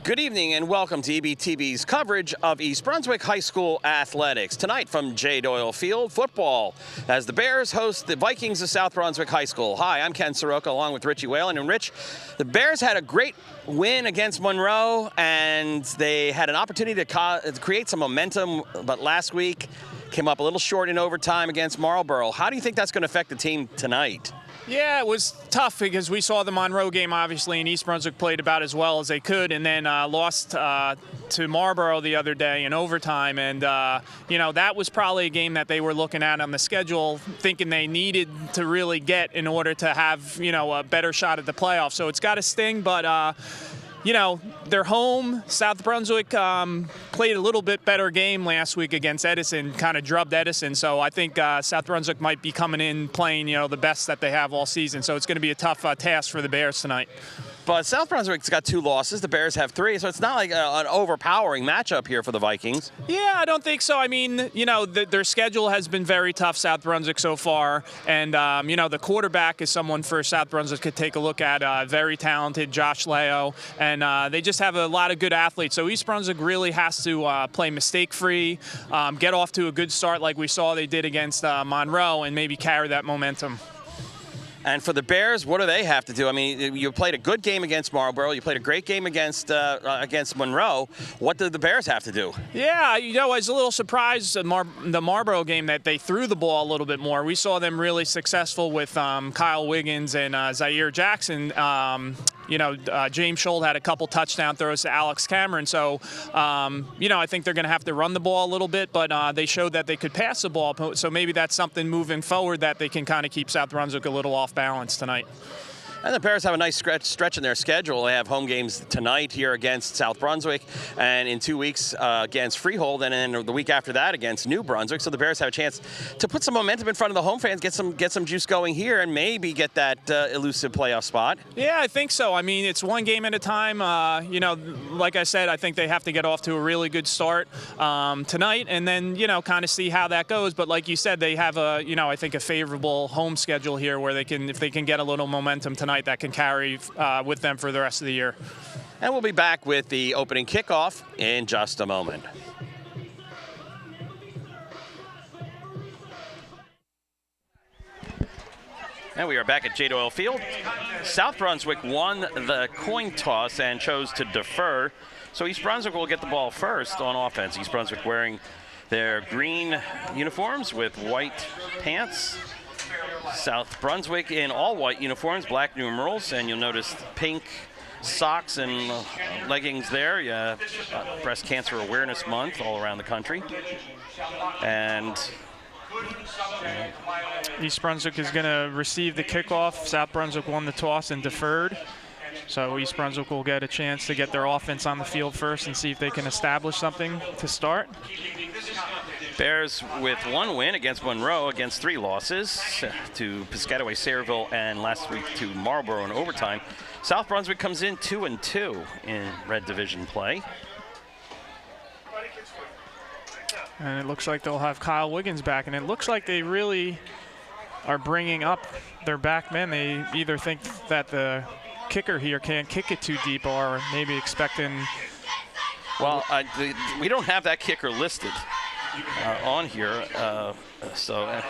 Good evening and welcome to EBTV's coverage of East Brunswick High School athletics. Tonight from J. Doyle Field, football, as the Bears host the Vikings of South Brunswick High School. Hi, I'm Ken Saroka along with Richie Whalen. And Rich, the Bears had a great win against Monroe and they had an opportunity to create some momentum, but last week came up a little short in overtime against Marlboro. How do you think that's going to affect the team tonight? Yeah, it was tough because we saw the Monroe game, obviously, and East Brunswick played about as well as they could, and then lost to Marlboro the other day in overtime. And, that was probably a game that they were looking at on the schedule, thinking they needed to really get in order to have, a better shot at the playoffs. So it's got to sting, but they're home. South Brunswick played a little bit better game last week against Edison, kind of drubbed Edison. So I think South Brunswick might be coming in playing, the best that they have all season. So it's going to be a tough task for the Bears tonight. But South Brunswick's got 2 losses. The Bears have 3, so it's not like an overpowering matchup here for the Vikings. Yeah, I don't think so. I mean, their schedule has been very tough, South Brunswick, so far. And, the quarterback is someone for South Brunswick could take a look at. Very talented, Josh Leo. And they just have a lot of good athletes. So East Brunswick really has to play mistake-free, get off to a good start like we saw they did against Monroe, and maybe carry that momentum. And for the Bears, what do they have to do? I mean, you played a good game against Marlboro. You played a great game against Monroe. What do the Bears have to do? Yeah, I was a little surprised the Marlboro game that they threw the ball a little bit more. We saw them really successful with Kyle Wiggins and Zaire Jackson. James Scholl had a couple touchdown throws to Alex Cameron. So, I think they're going to have to run the ball a little bit, but they showed that they could pass the ball. So maybe that's something moving forward that they can kind of keep South Brunswick a little off balance tonight. And the Bears have a nice stretch in their schedule. They have home games tonight here against South Brunswick, and in 2 weeks against Freehold, and then the week after that against New Brunswick. So the Bears have a chance to put some momentum in front of the home fans, get some juice going here, and maybe get that elusive playoff spot. Yeah, I think so. I mean, it's one game at a time. Like I said, I think they have to get off to a really good start tonight, and then kind of see how that goes. But like you said, they have I think a favorable home schedule here where if they can get a little momentum tonight, that can carry with them for the rest of the year. And we'll be back with the opening kickoff in just a moment. And we are back at J. Doyle Field. South Brunswick won the coin toss and chose to defer. So East Brunswick will get the ball first on offense. East Brunswick wearing their green uniforms with white pants. South Brunswick in all white uniforms, black numerals, and you'll notice pink socks and leggings there. Yeah, Breast Cancer Awareness Month all around the country. And East Brunswick is going to receive the kickoff. South Brunswick won the toss and deferred. So East Brunswick will get a chance to get their offense on the field first and see if they can establish something to start. Bears with 1 win against Monroe, against 3 losses to Piscataway, Sayreville, and last week to Marlboro in overtime. South Brunswick comes in 2-2 in Red Division play. And it looks like they'll have Kyle Wiggins back, and it looks like they really are bringing up their back men. They either think that the kicker here can't kick it too deep, or maybe expecting. Well, we don't have that kicker listed on here, so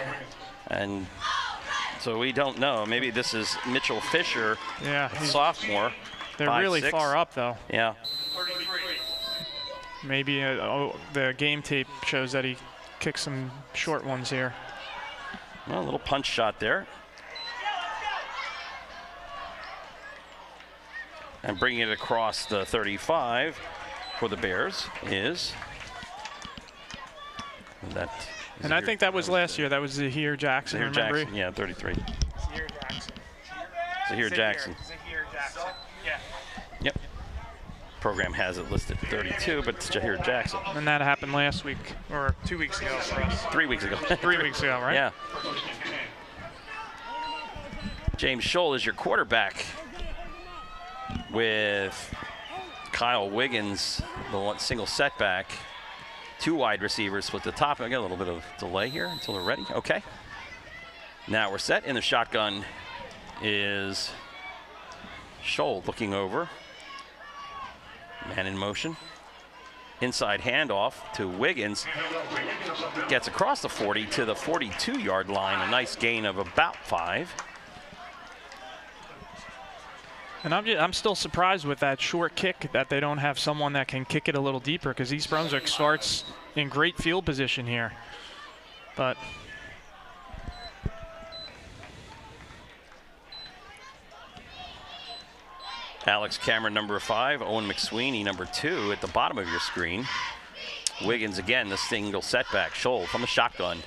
we don't know. Maybe this is Mitchell Fisher, sophomore. They're 5'6". really far up, though. Yeah. Maybe the game tape shows that he kicked some short ones here. Well, a little punch shot there. And bringing it across the 35 for the Bears is that. And I think that was last year. That was Zaire Jackson, remember? Jackson, yeah, 33. Zaire Jackson. Zaire Jackson. Yeah. Yep. Program has it listed 32, but it's Zaire Jackson. And that happened last week, or 2 weeks ago for us. 3 weeks ago. 3 weeks ago, right? Yeah. James Scholl is your quarterback, with Kyle Wiggins, the one single setback. 2 wide receivers split the top. I got a little bit of delay here until they're ready. Okay. Now we're set. In the shotgun is Scholl looking over. Man in motion. Inside handoff to Wiggins. Gets across the 40 to the 42-yard line. A nice gain of about 5. And I'm still surprised with that short kick that they don't have someone that can kick it a little deeper, because East Brunswick starts in great field position here. But Alex Cameron, number 5. Owen McSweeney, number 2, at the bottom of your screen. Wiggins again, the single setback. Scholl from the shotgun.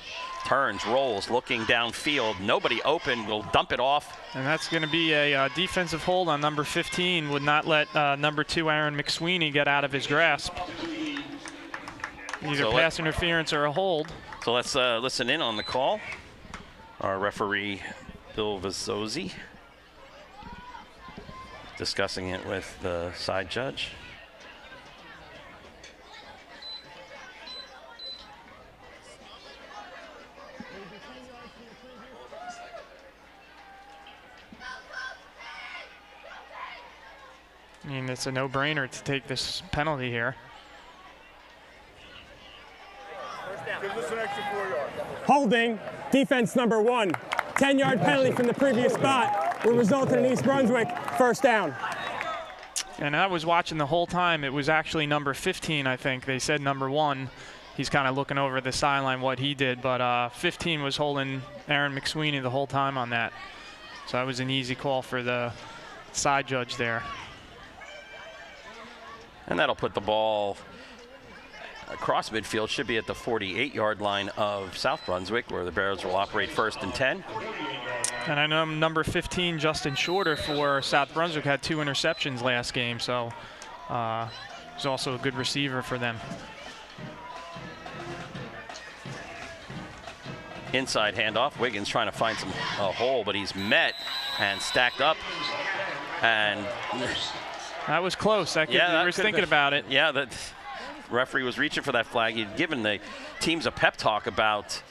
Turns, rolls, looking downfield. Nobody open, will dump it off. And that's going to be a defensive hold on number 15. Would not let number 2, Aaron McSweeney, get out of his grasp. Either pass interference or a hold. So let's listen in on the call. Our referee, Bill Vazzosi, discussing it with the side judge. I mean, it's a no-brainer to take this penalty here. Holding, defense number 1. 10-yard penalty from the previous spot will result in East Brunswick first down. And I was watching the whole time. It was actually number 15, I think. They said number 1. He's kind of looking over the sideline what he did, but 15 was holding Aaron McSweeney the whole time on that. So that was an easy call for the side judge there. And that'll put the ball across midfield. Should be at the 48-yard line of South Brunswick, where the Bears will operate 1st and 10. And I know number 15, Justin Shorter, for South Brunswick, had 2 interceptions last game, so he's also a good receiver for them. Inside handoff. Wiggins trying to find a hole, but he's met and stacked up. And that was close. He was thinking about it. Yeah, the referee was reaching for that flag. He'd given the teams a pep talk about,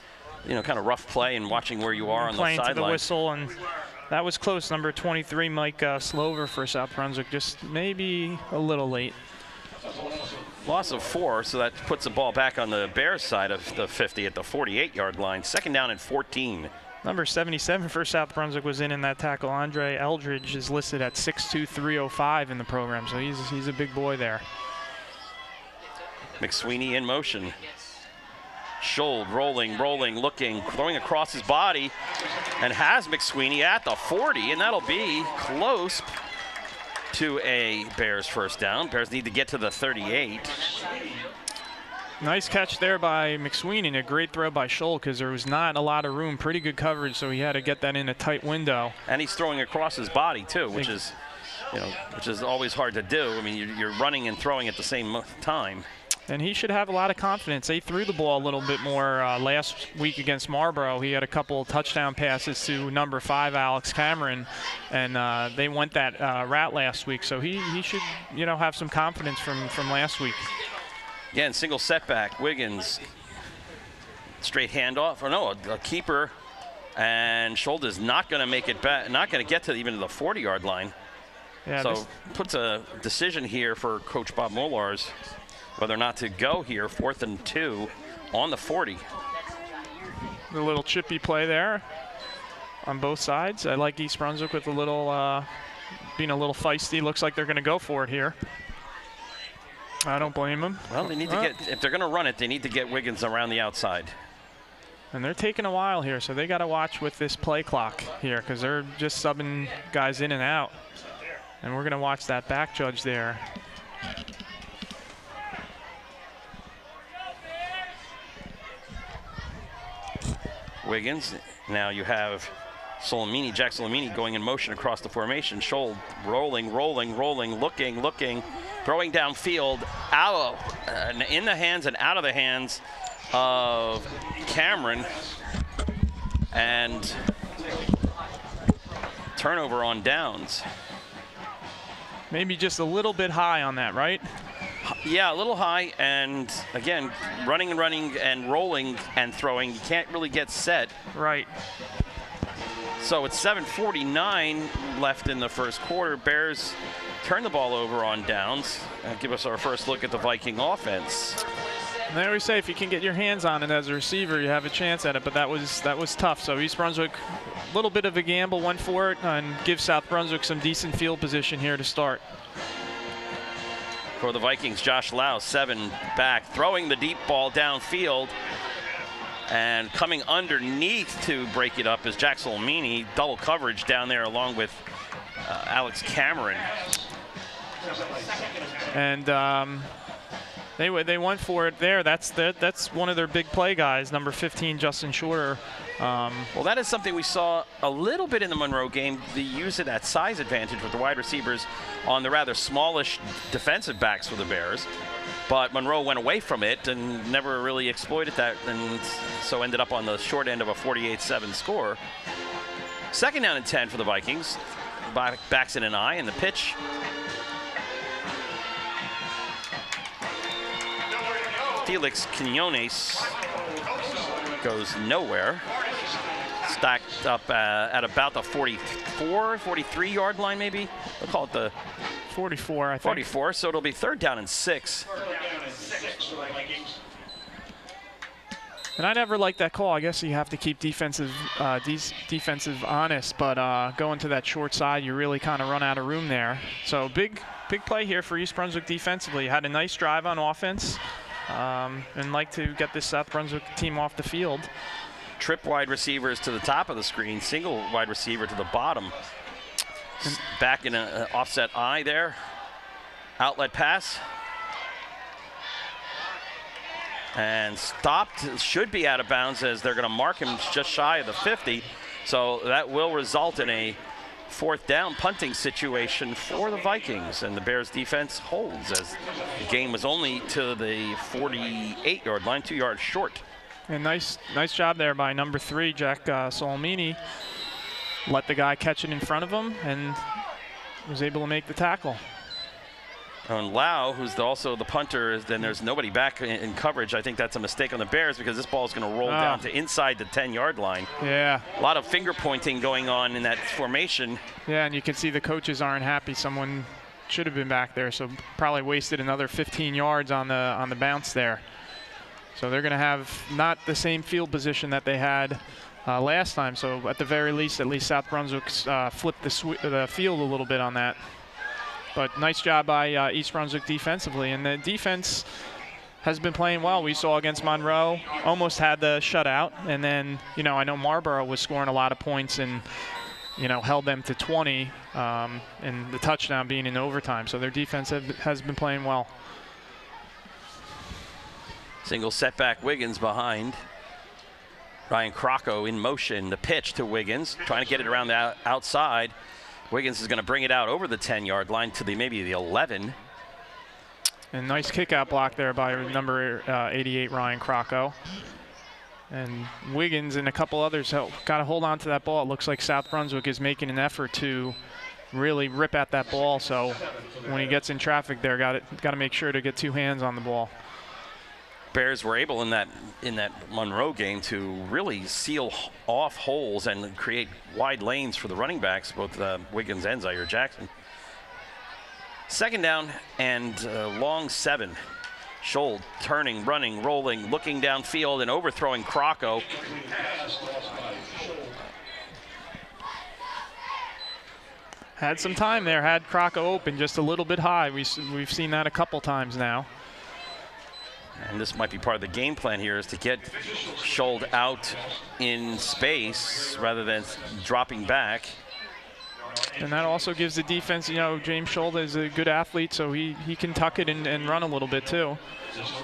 kind of rough play and watching where you are on the sideline. Playing to the whistle, and that was close. Number 23, Mike Slover for South Brunswick, just maybe a little late. Loss of 4, so that puts the ball back on the Bears side of the 50 at the 48-yard line. 2nd down and 14. Number 77 for South Brunswick was in that tackle. Andre Eldridge is listed at 6'2", 305 in the program, so he's a big boy there. McSweeney in motion. Scholl rolling, looking, throwing across his body, and has McSweeney at the 40, and that'll be close to a Bears first down. Bears need to get to the 38. Nice catch there by McSweeney, and a great throw by Scholl, because there was not a lot of room. Pretty good coverage, so he had to get that in a tight window. And he's throwing across his body too, which is always hard to do. I mean, you're running and throwing at the same time. And he should have a lot of confidence. They threw the ball a little bit more last week against Marlboro. He had a couple of touchdown passes to number 5, Alex Cameron, and they went that route last week. So he should, have some confidence from last week. Again, single setback. Wiggins, straight handoff. Or no, a keeper, and Schultz not going to make it back. Not going to get to even the 40-yard line. Yeah, so puts a decision here for Coach Bob Molars whether or not to go here. 4th and 2 on the 40. The little chippy play there on both sides. I like East Brunswick with a little being a little feisty. Looks like they're going to go for it here. I don't blame them. Well, they need to if they're going to run it, they need to get Wiggins around the outside. And they're taking a while here, so they got to watch with this play clock here, because they're just subbing guys in and out. And we're going to watch that back judge there. Wiggins. Now you have Jack Solomini going in motion across the formation. Scholl rolling, looking, throwing downfield, in the hands and out of the hands of Cameron. And turnover on downs. Maybe just a little bit high on that, right? Yeah, a little high, and again, running and rolling and throwing. You can't really get set. Right. So with 7:49 left in the first quarter, Bears turn the ball over on downs and give us our first look at the Viking offense. And they always say if you can get your hands on it as a receiver, you have a chance at it, but that was tough. So East Brunswick, a little bit of a gamble, went for it, and give South Brunswick some decent field position here to start. For the Vikings, Josh Lau, 7 back, throwing the deep ball downfield. And coming underneath to break it up is Jack Solomini, double coverage down there along with Alex Cameron. And they went for it there. That's one of their big play guys, number 15, Justin Shorter. Well, that is something we saw a little bit in the Monroe game, the use of that size advantage with the wide receivers on the rather smallish defensive backs for the Bears. But Monroe went away from it and never really exploited that, and so ended up on the short end of a 48-7 score. Second down and 10 for the Vikings. Backs in an eye, and the pitch. Felix Quinones goes nowhere. Stacked up at about the 44, 43-yard line, maybe. We'll call it the 44, I think. 44, so it'll be third down and 6. And I never liked that call. I guess you have to keep defensive honest, but going to that short side, you really kind of run out of room there. So big play here for East Brunswick defensively. Had a nice drive on offense, and like to get this South Brunswick team off the field. Trip wide receivers to the top of the screen, single wide receiver to the bottom. Back in an offset eye there. Outlet pass. And stopped, should be out of bounds as they're going to mark him just shy of the 50. So that will result in a fourth down punting situation for the Vikings. And the Bears defense holds as the game was only to the 48-yard line, 2 yards short. And nice job there by number 3, Jack Solomini. Let the guy catch it in front of him and was able to make the tackle. And Lau, who's also the punter, then there's nobody back in coverage. I think that's a mistake on the Bears because this ball is going to roll down to inside the 10-yard line. Yeah. A lot of finger pointing going on in that formation. Yeah, and you can see the coaches aren't happy. Someone should have been back there, so probably wasted another 15 yards on the bounce there. So they're going to have not the same field position that they had last time. So at the very least, at least South Brunswick's flipped the field a little bit on that. But nice job by East Brunswick defensively. And the defense has been playing well. We saw against Monroe, almost had the shutout. And then, I know Marlboro was scoring a lot of points and, held them to 20, and the touchdown being in overtime. So their defense has been playing well. Single setback, Wiggins behind. Ryan Crocco in motion. The pitch to Wiggins, trying to get it around the outside. Wiggins is going to bring it out over the 10-yard line to maybe the 11. And nice kick-out block there by number 88, Ryan Crocco. And Wiggins and a couple others got to hold on to that ball. It looks like South Brunswick is making an effort to really rip at that ball. So when he gets in traffic there, got to make sure to get 2 hands on the ball. Bears were able in that Monroe game to really seal off holes and create wide lanes for the running backs, both Wiggins and Zaire Jackson. Second down and long 7. Scholl turning, running, rolling, looking downfield and overthrowing Crocco. Had some time there, had Crocco open just a little bit high. We've seen that a couple times now. And this might be part of the game plan here, is to get Scholl out in space rather than dropping back. And that also gives the defense, James Scholl is a good athlete, so he can tuck it and run a little bit too.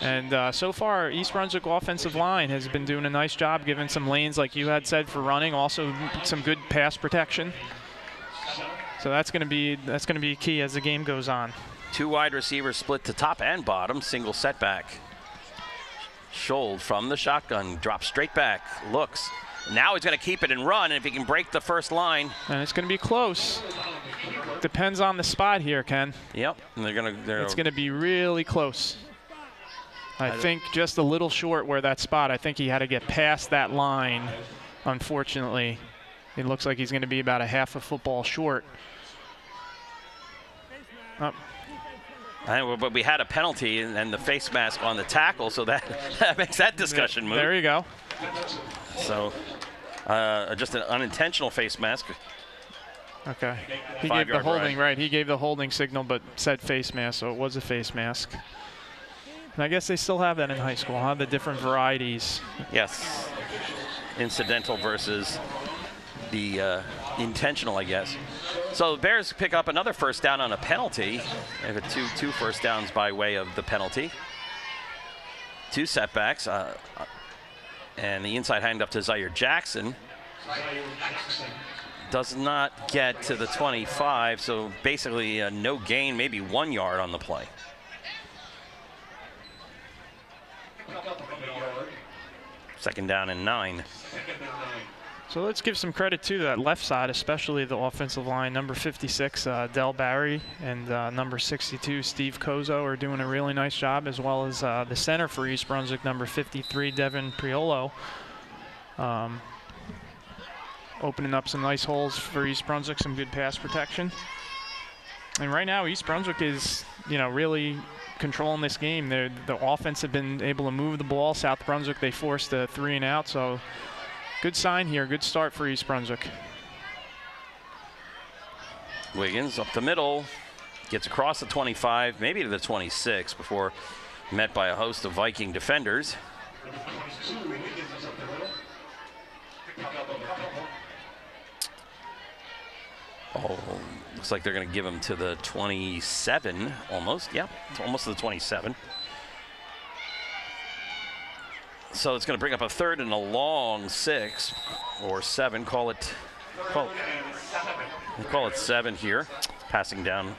And so far, East Brunswick offensive line has been doing a nice job, giving some lanes, like you had said, for running, also some good pass protection. So that's going to be key as the game goes on. 2 wide receivers split to top and bottom, single setback. Scholl from the shotgun, drops straight back, looks. Now he's going to keep it and run, and if he can break the first line. And it's going to be close. Depends on the spot here, Ken. Yep, and it's going to be really close. I think just a little short where that spot. I think he had to get past that line, unfortunately. It looks like he's going to be about a half a football short. Oh. But we had a penalty and the face mask on the tackle, so that, that makes that discussion move. There you go. So just an unintentional face mask. Okay. He gave the holding, right. He gave the holding signal but said face mask, so it was a face mask. And I guess they still have that in high school, huh? The different varieties. Yes. Incidental versus the intentional, I guess. So the Bears pick up another first down on a penalty. They have two first downs by way of the penalty. 2 setbacks. And the inside hand up to Zaire Jackson. Does not get to the 25, so basically no gain, maybe 1 yard on the play. Second down and 9. So let's give some credit to that left side, especially the offensive line. Number 56, Del Barry, and number 62, Steve Kozo, are doing a really nice job, as well as the center for East Brunswick, number 53, Devin Priolo. Opening up some nice holes for East Brunswick, some good pass protection. And right now, East Brunswick is, really controlling this game. The offense have been able to move the ball. South Brunswick, they forced a 3 and out, so good sign here, good start for East Brunswick. Wiggins up the middle, gets across the 25, maybe to the 26 before met by a host of Viking defenders. Oh, looks like they're going to give him to the 27 almost. Yeah, almost to the 27. So it's going to bring up a 3rd and a long 6 or 7. Call it 7 here. Passing down.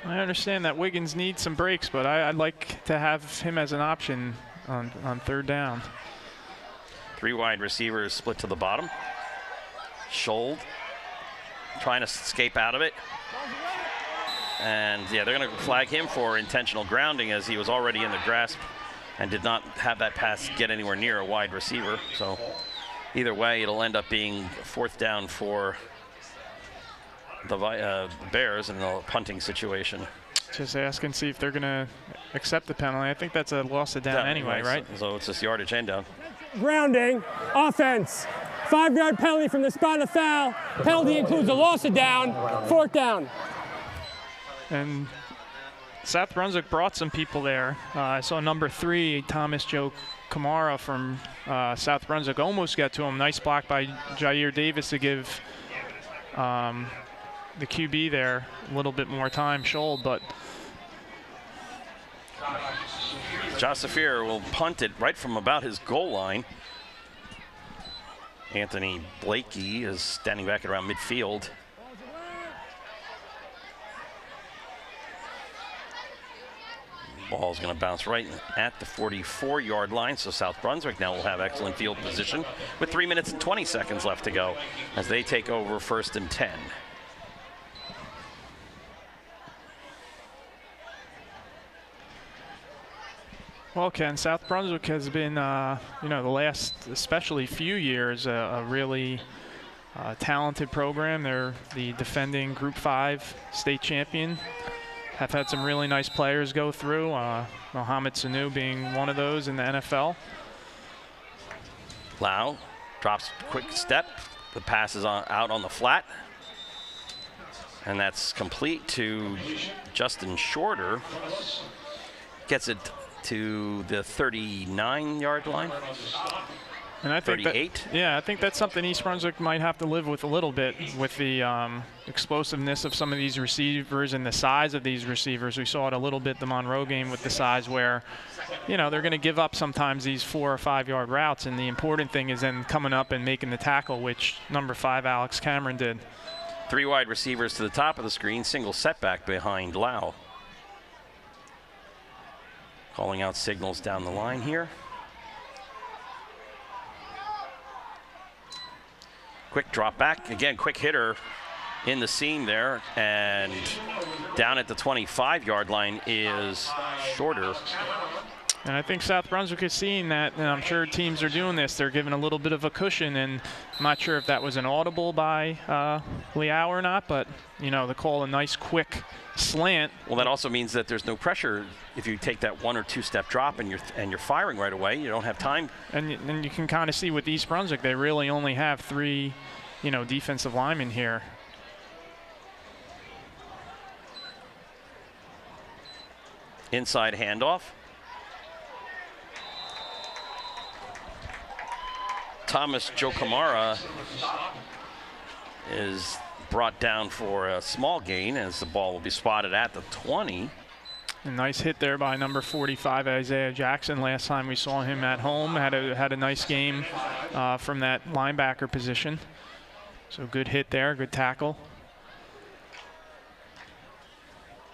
I understand that Wiggins needs some breaks, but I'd like to have him as an option on 3rd down. 3 wide receivers split to the bottom. Schold trying to escape out of it. And yeah, they're going to flag him for intentional grounding, as he was already in the grasp and did not have that pass get anywhere near a wide receiver. So either way, it'll end up being 4th down for the Bears in a punting situation. Just ask and see if they're going to accept the penalty. I think that's a loss of down anyway, right? So it's just yardage and down. Grounding, offense. 5-yard penalty from the spot of foul. Penalty includes a loss of down, 4th down. And South Brunswick brought some people there. I saw number 3, Thomas Joe Kamara from South Brunswick, almost got to him. Nice block by Jair Davis to give the QB there a little bit more time, Schold, but Josephir will punt it right from about his goal line. Anthony Blakey is standing back at around midfield. Ball's going to bounce right at the 44-yard line, so South Brunswick now will have excellent field position with 3 minutes and 20 seconds left to go as they take over 1st and 10. Well, Ken, South Brunswick has been, the last especially few years, a really talented program. They're the defending Group 5 state champion. Have had some really nice players go through, Mohamed Sanu being one of those in the NFL. Lau drops quick step. The pass is out on the flat. And that's complete to Justin Shorter. Gets it to the 39-yard line. And I think 38. I think that's something East Brunswick might have to live with a little bit, with the explosiveness of some of these receivers and the size of these receivers. We saw it a little bit the Monroe game with the size where, they're going to give up sometimes these 4 or 5 yard routes, and the important thing is then coming up and making the tackle, which number 5 Alex Cameron did. 3 wide receivers to the top of the screen, single setback behind Lau. Calling out signals down the line here. Quick drop back. Again, quick hitter in the seam there. And down at the 25-yard line is Shorter. And I think South Brunswick is seeing that, and I'm sure teams are doing this. They're giving a little bit of a cushion, and I'm not sure if that was an audible by Liao or not, but, you know, they call a nice quick slant. Well, that also means that there's no pressure if you take that 1 or 2 step drop and you're firing right away. You don't have time. And you can kind of see with East Brunswick, they really only have 3, you know, defensive linemen here. Inside handoff. Thomas Jokamara is brought down for a small gain as the ball will be spotted at the 20. A nice hit there by number 45, Isaiah Jackson. Last time we saw him at home, had a nice game from that linebacker position. So good hit there, good tackle.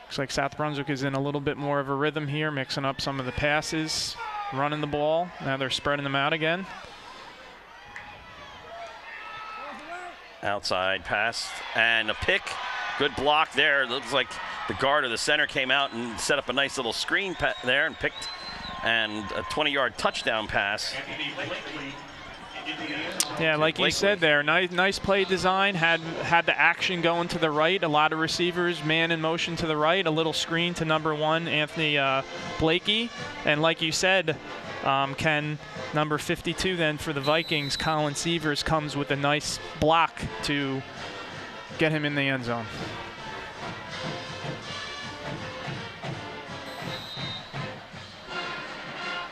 Looks like South Brunswick is in a little bit more of a rhythm here, mixing up some of the passes, running the ball. Now they're spreading them out again. Outside pass and a pick. Good block there. It looks like the guard or the center came out and set up a nice little screen there and picked, and a 20-yard touchdown pass. Yeah, like you said there, nice play design. Had the action going to the right. A lot of receivers, man in motion to the right. A little screen to number 1, Anthony Blakey. And like you said, Ken, number 52 then for the Vikings, Colin Sievers, comes with a nice block to get him in the end zone.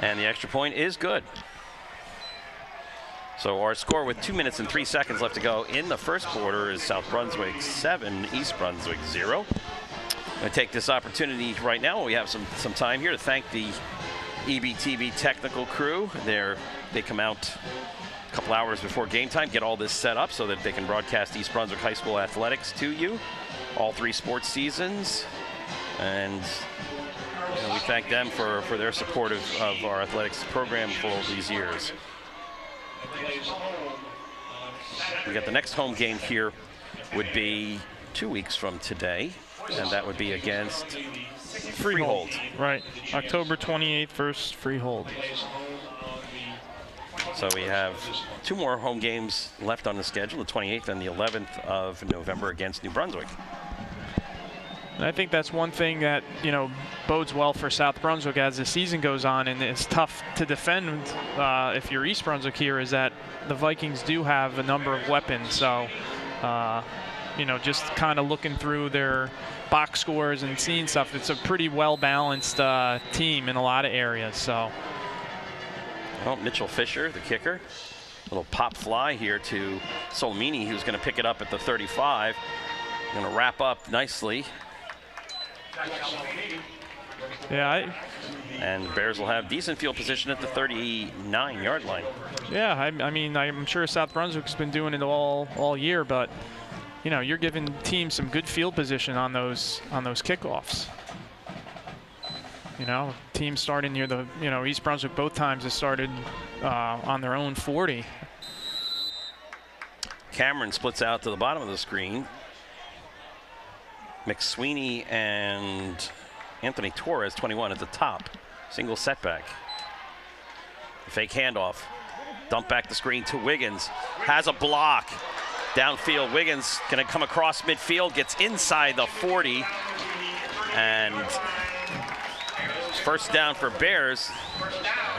And the extra point is good. So our score with 2 minutes and 3 seconds left to go in the first quarter is South Brunswick 7, East Brunswick 0. I'm going to take this opportunity right now, we have some time here, to thank the EBTV technical crew. They come out a couple hours before game time, get all this set up so that they can broadcast East Brunswick High School athletics to you, all 3 sports seasons. And we thank them for their support of our athletics program for all these years. We got the next home game here would be 2 weeks from today, and that would be against Freehold. Right, October 28th versus Freehold. So we have 2 more home games left on the schedule, the 28th and the 11th of November against New Brunswick. And I think that's one thing that, you know, bodes well for South Brunswick as the season goes on, and it's tough to defend if you're East Brunswick here, is that the Vikings do have a number of weapons. So, you know, just kind of looking through their box scores and seeing stuff, it's a pretty well-balanced team in a lot of areas. So, well, Mitchell Fisher, the kicker, little pop fly here to Solmini, who's going to pick it up at the 35. Going to wrap up nicely. Yeah, and the Bears will have decent field position at the 39-yard line. Yeah, I mean, I'm sure South Brunswick's been doing it all year, but you know, you're giving teams some good field position on those kickoffs. You know, teams starting near the, you know, East Brunswick both times has started on their own 40. Cameron splits out to the bottom of the screen. McSweeney and Anthony Torres, 21 at the top. Single setback. Fake handoff. Dump back the screen to Wiggins. Has a block. Downfield, Wiggins going to come across midfield, gets inside the 40. And first down for Bears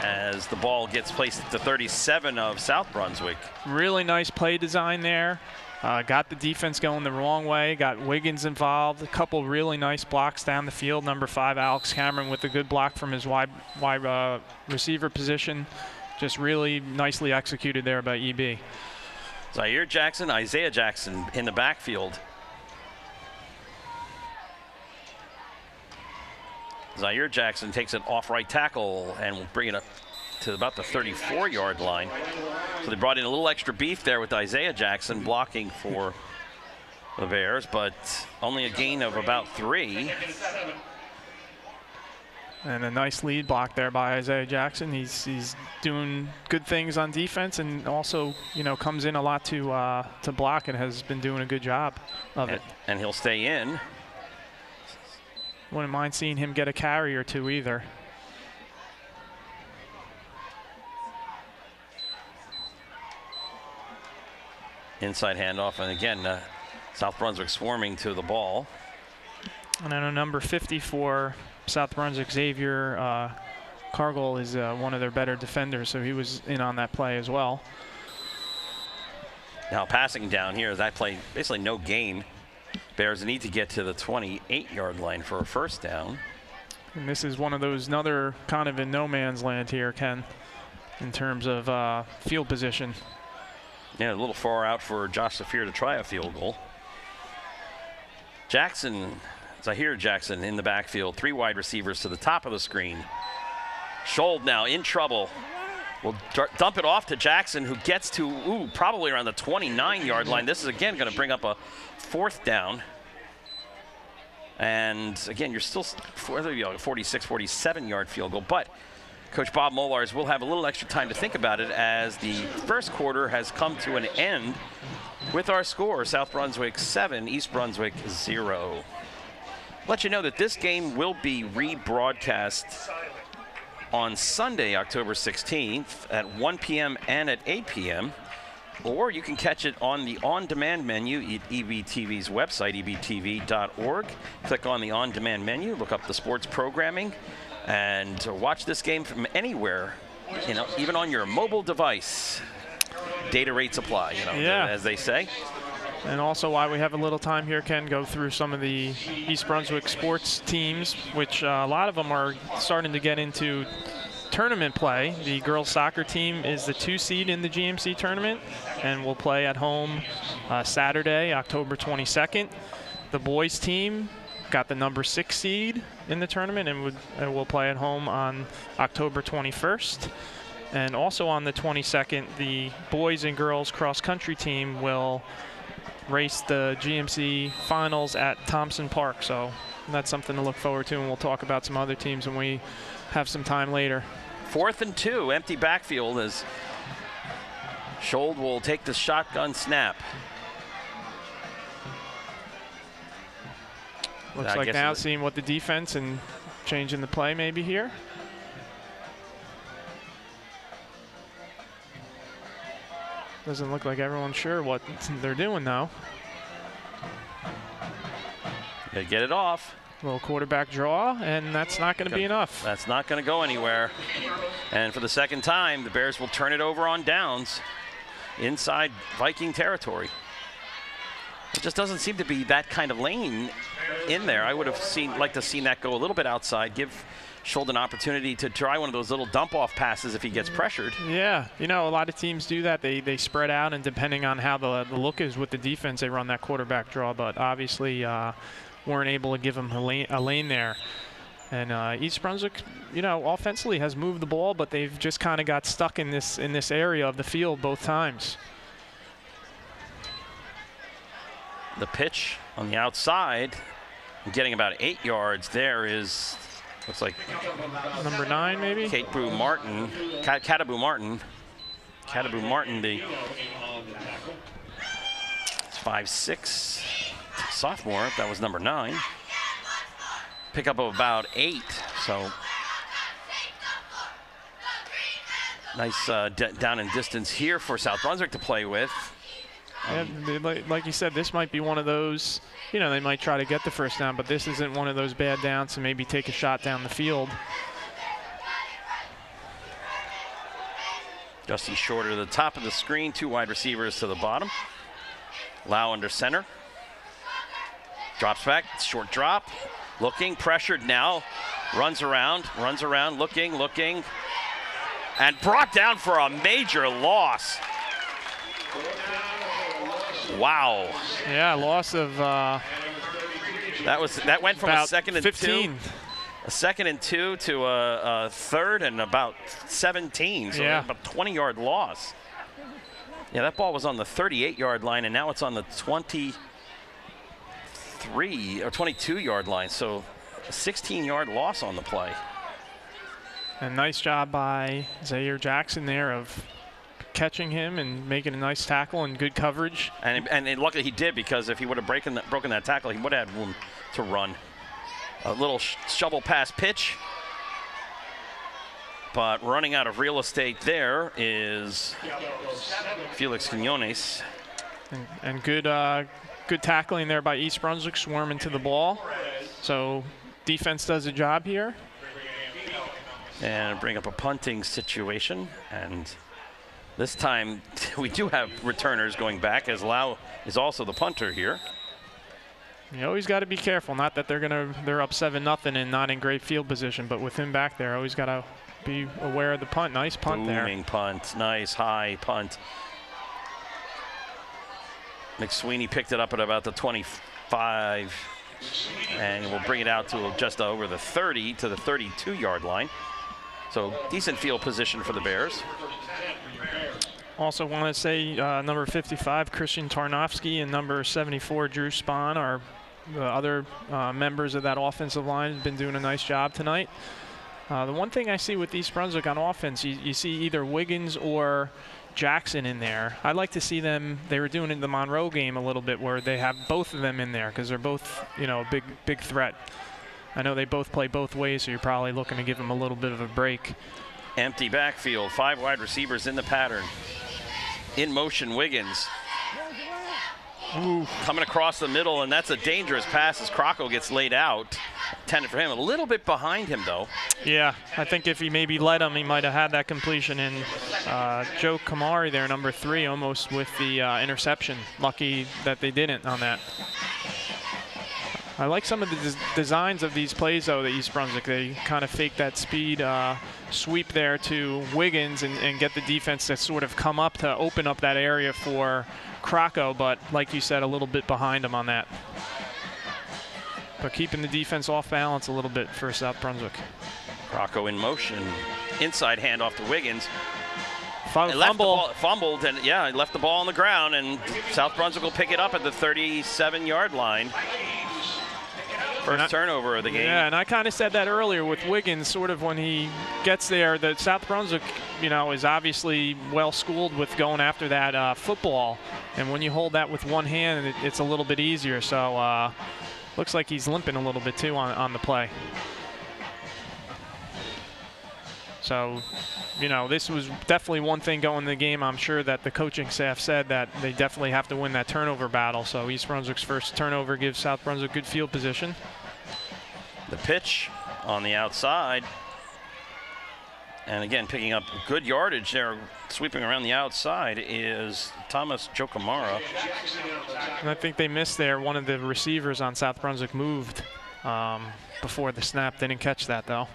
as the ball gets placed at the 37 of South Brunswick. Really nice play design there. Got the defense going the wrong way, got Wiggins involved, a couple really nice blocks down the field. Number 5, Alex Cameron, with a good block from his wide receiver position. Just really nicely executed there by EB. Isaiah Jackson in the backfield. Zaire Jackson takes it off right tackle and will bring it up to about the 34-yard line. So they brought in a little extra beef there with Isaiah Jackson blocking for the Bears, but only a gain of about 3. And a nice lead block there by Isaiah Jackson. He's doing good things on defense, and also, you know, comes in a lot to block and has been doing a good job of it. And he'll stay in. Wouldn't mind seeing him get a carry or 2 either. inside handoff. And again, South Brunswick swarming to the ball. And then a number 50 for South Brunswick, Xavier Cargill, is one of their better defenders, so he was in on that play as well. Now passing down here, that play basically no gain. Bears need to get to the 28-yard line for a first down. And this is one of those, another kind of in no man's land here, Ken, in terms of field position. Yeah, a little far out for Josh Saphir to try a field goal. Jackson, Zahir Jackson in the backfield, 3 wide receivers to the top of the screen. Schold now in trouble. Will dump it off to Jackson, who gets to, probably around the 29-yard line. This is, again, going to bring up a 4th down. And, again, you're still 46, 47-yard field goal. But Coach Bob Molars will have a little extra time to think about it, as the first quarter has come to an end with our score, South Brunswick 7, East Brunswick 0. Let you know that this game will be rebroadcast on Sunday, October 16th at 1 p.m. and at 8 p.m. Or you can catch it on the on-demand menu at EBTV's website, ebtv.org. Click on the on-demand menu, look up the sports programming, and watch this game from anywhere, even on your mobile device. Data rates apply, as they say. And also, while we have a little time here, Ken, go through some of the East Brunswick sports teams, which a lot of them are starting to get into tournament play. The girls soccer team is the 2 seed in the GMC tournament and will play at home Saturday, October 22nd. The boys team got the number 6 seed in the tournament and will play at home on October 21st. And also on the 22nd, the boys and girls cross-country team will race the GMC finals at Thompson Park. So that's something to look forward to, and we'll talk about some other teams when we have some time later. 4th and 2, empty backfield as Schold will take the shotgun snap. Looks like now seeing what the defense and changing the play maybe here. Doesn't look like everyone's sure what they're doing now. They get it off. Little quarterback draw, and that's not going to be enough. That's not going to go anywhere. And for the second time, the Bears will turn it over on downs inside Viking territory. It just doesn't seem to be that kind of lane in there. I would have liked to have seen that go a little bit outside, give Schold an opportunity to try one of those little dump-off passes if he gets pressured. Yeah, a lot of teams do that. They spread out, and depending on how the look is with the defense, they run that quarterback draw. But obviously weren't able to give him a lane there. And East Brunswick, offensively has moved the ball, but they've just kind of got stuck in this area of the field both times. The pitch on the outside, getting about 8 yards there is, looks like number 9 maybe? Cataboo Martin, the 5'6" sophomore. That was number 9. Pickup of about 8. So nice down and distance here for South Brunswick to play with. And like you said, this might be one of those, they might try to get the first down, but this isn't one of those bad downs to maybe take a shot down the field. Justin Shorter to the top of the screen, 2 wide receivers to the bottom. Lau under center. Drops back, short drop. Looking, pressured now. Runs around, looking. And brought down for a major loss. Wow. Yeah, loss of that went from a second and 15. 2. A 2nd and 2 to a 3rd and about 17. So yeah, about 20-yard loss. Yeah, that ball was on the 38-yard line, and now it's on the 23 or 22-yard line. So a 16-yard loss on the play. And nice job by Zahir Jackson there of catching him and making a nice tackle and good coverage. And luckily he did, because if he would have broken that tackle, he would have had room to run. A little shovel pass pitch. But running out of real estate there is Felix Quinones. And good tackling there by East Brunswick, swarming to the ball. So defense does a job here. And bring up a punting situation. And this time we do have returners going back, as Lau is also the punter here. You always got to be careful. Not that they're up 7-0 and not in great field position, but with him back there, always got to be aware of the punt. Nice punt there. Booming punt, nice high punt. McSweeney picked it up at about the 25, and we'll bring it out to just over the 30 to the 32-yard line. So decent field position for the Bears. Also want to say number 55, Christian Tarnowski, and number 74, Drew Spahn, are the other members of that offensive line. Have been doing a nice job tonight. The one thing I see with East Brunswick on offense, you see either Wiggins or Jackson in there. I'd like to see them. They were doing it in the Monroe game a little bit, where they have both of them in there because they're both, a big threat. I know they both play both ways, so you're probably looking to give them a little bit of a break. Empty backfield, 5 wide receivers in the pattern. In motion, Wiggins. Ooh. Coming across the middle, and that's a dangerous pass as Crocco gets laid out. Intended for him, a little bit behind him though. Yeah, I think if he maybe led him, he might have had that completion. And Joe Kamari there, number 3, almost with the interception. Lucky that they didn't on that. I like some of the designs of these plays, though, the East Brunswick. They kind of fake that speed sweep there to Wiggins and get the defense to sort of come up to open up that area for Crocco, but like you said, a little bit behind him on that. But keeping the defense off balance a little bit for South Brunswick. Crocco in motion. Inside handoff to Wiggins. Fumbled, and yeah, he left the ball on the ground, and South Brunswick will pick it up at the 37-yard line. First turnover of the game. Yeah, and I kind of said that earlier with Wiggins, sort of when he gets there, that South Brunswick, is obviously well-schooled with going after that football. And when you hold that with one hand, it's a little bit easier. So looks like he's limping a little bit, too, on the play. So, this was definitely one thing going in the game. I'm sure that the coaching staff said that they definitely have to win that turnover battle. So East Brunswick's first turnover gives South Brunswick good field position. The pitch on the outside. And again, picking up good yardage there, sweeping around the outside is Thomas Jokamara. And I think they missed there. One of the receivers on South Brunswick moved before the snap. They didn't catch that, though.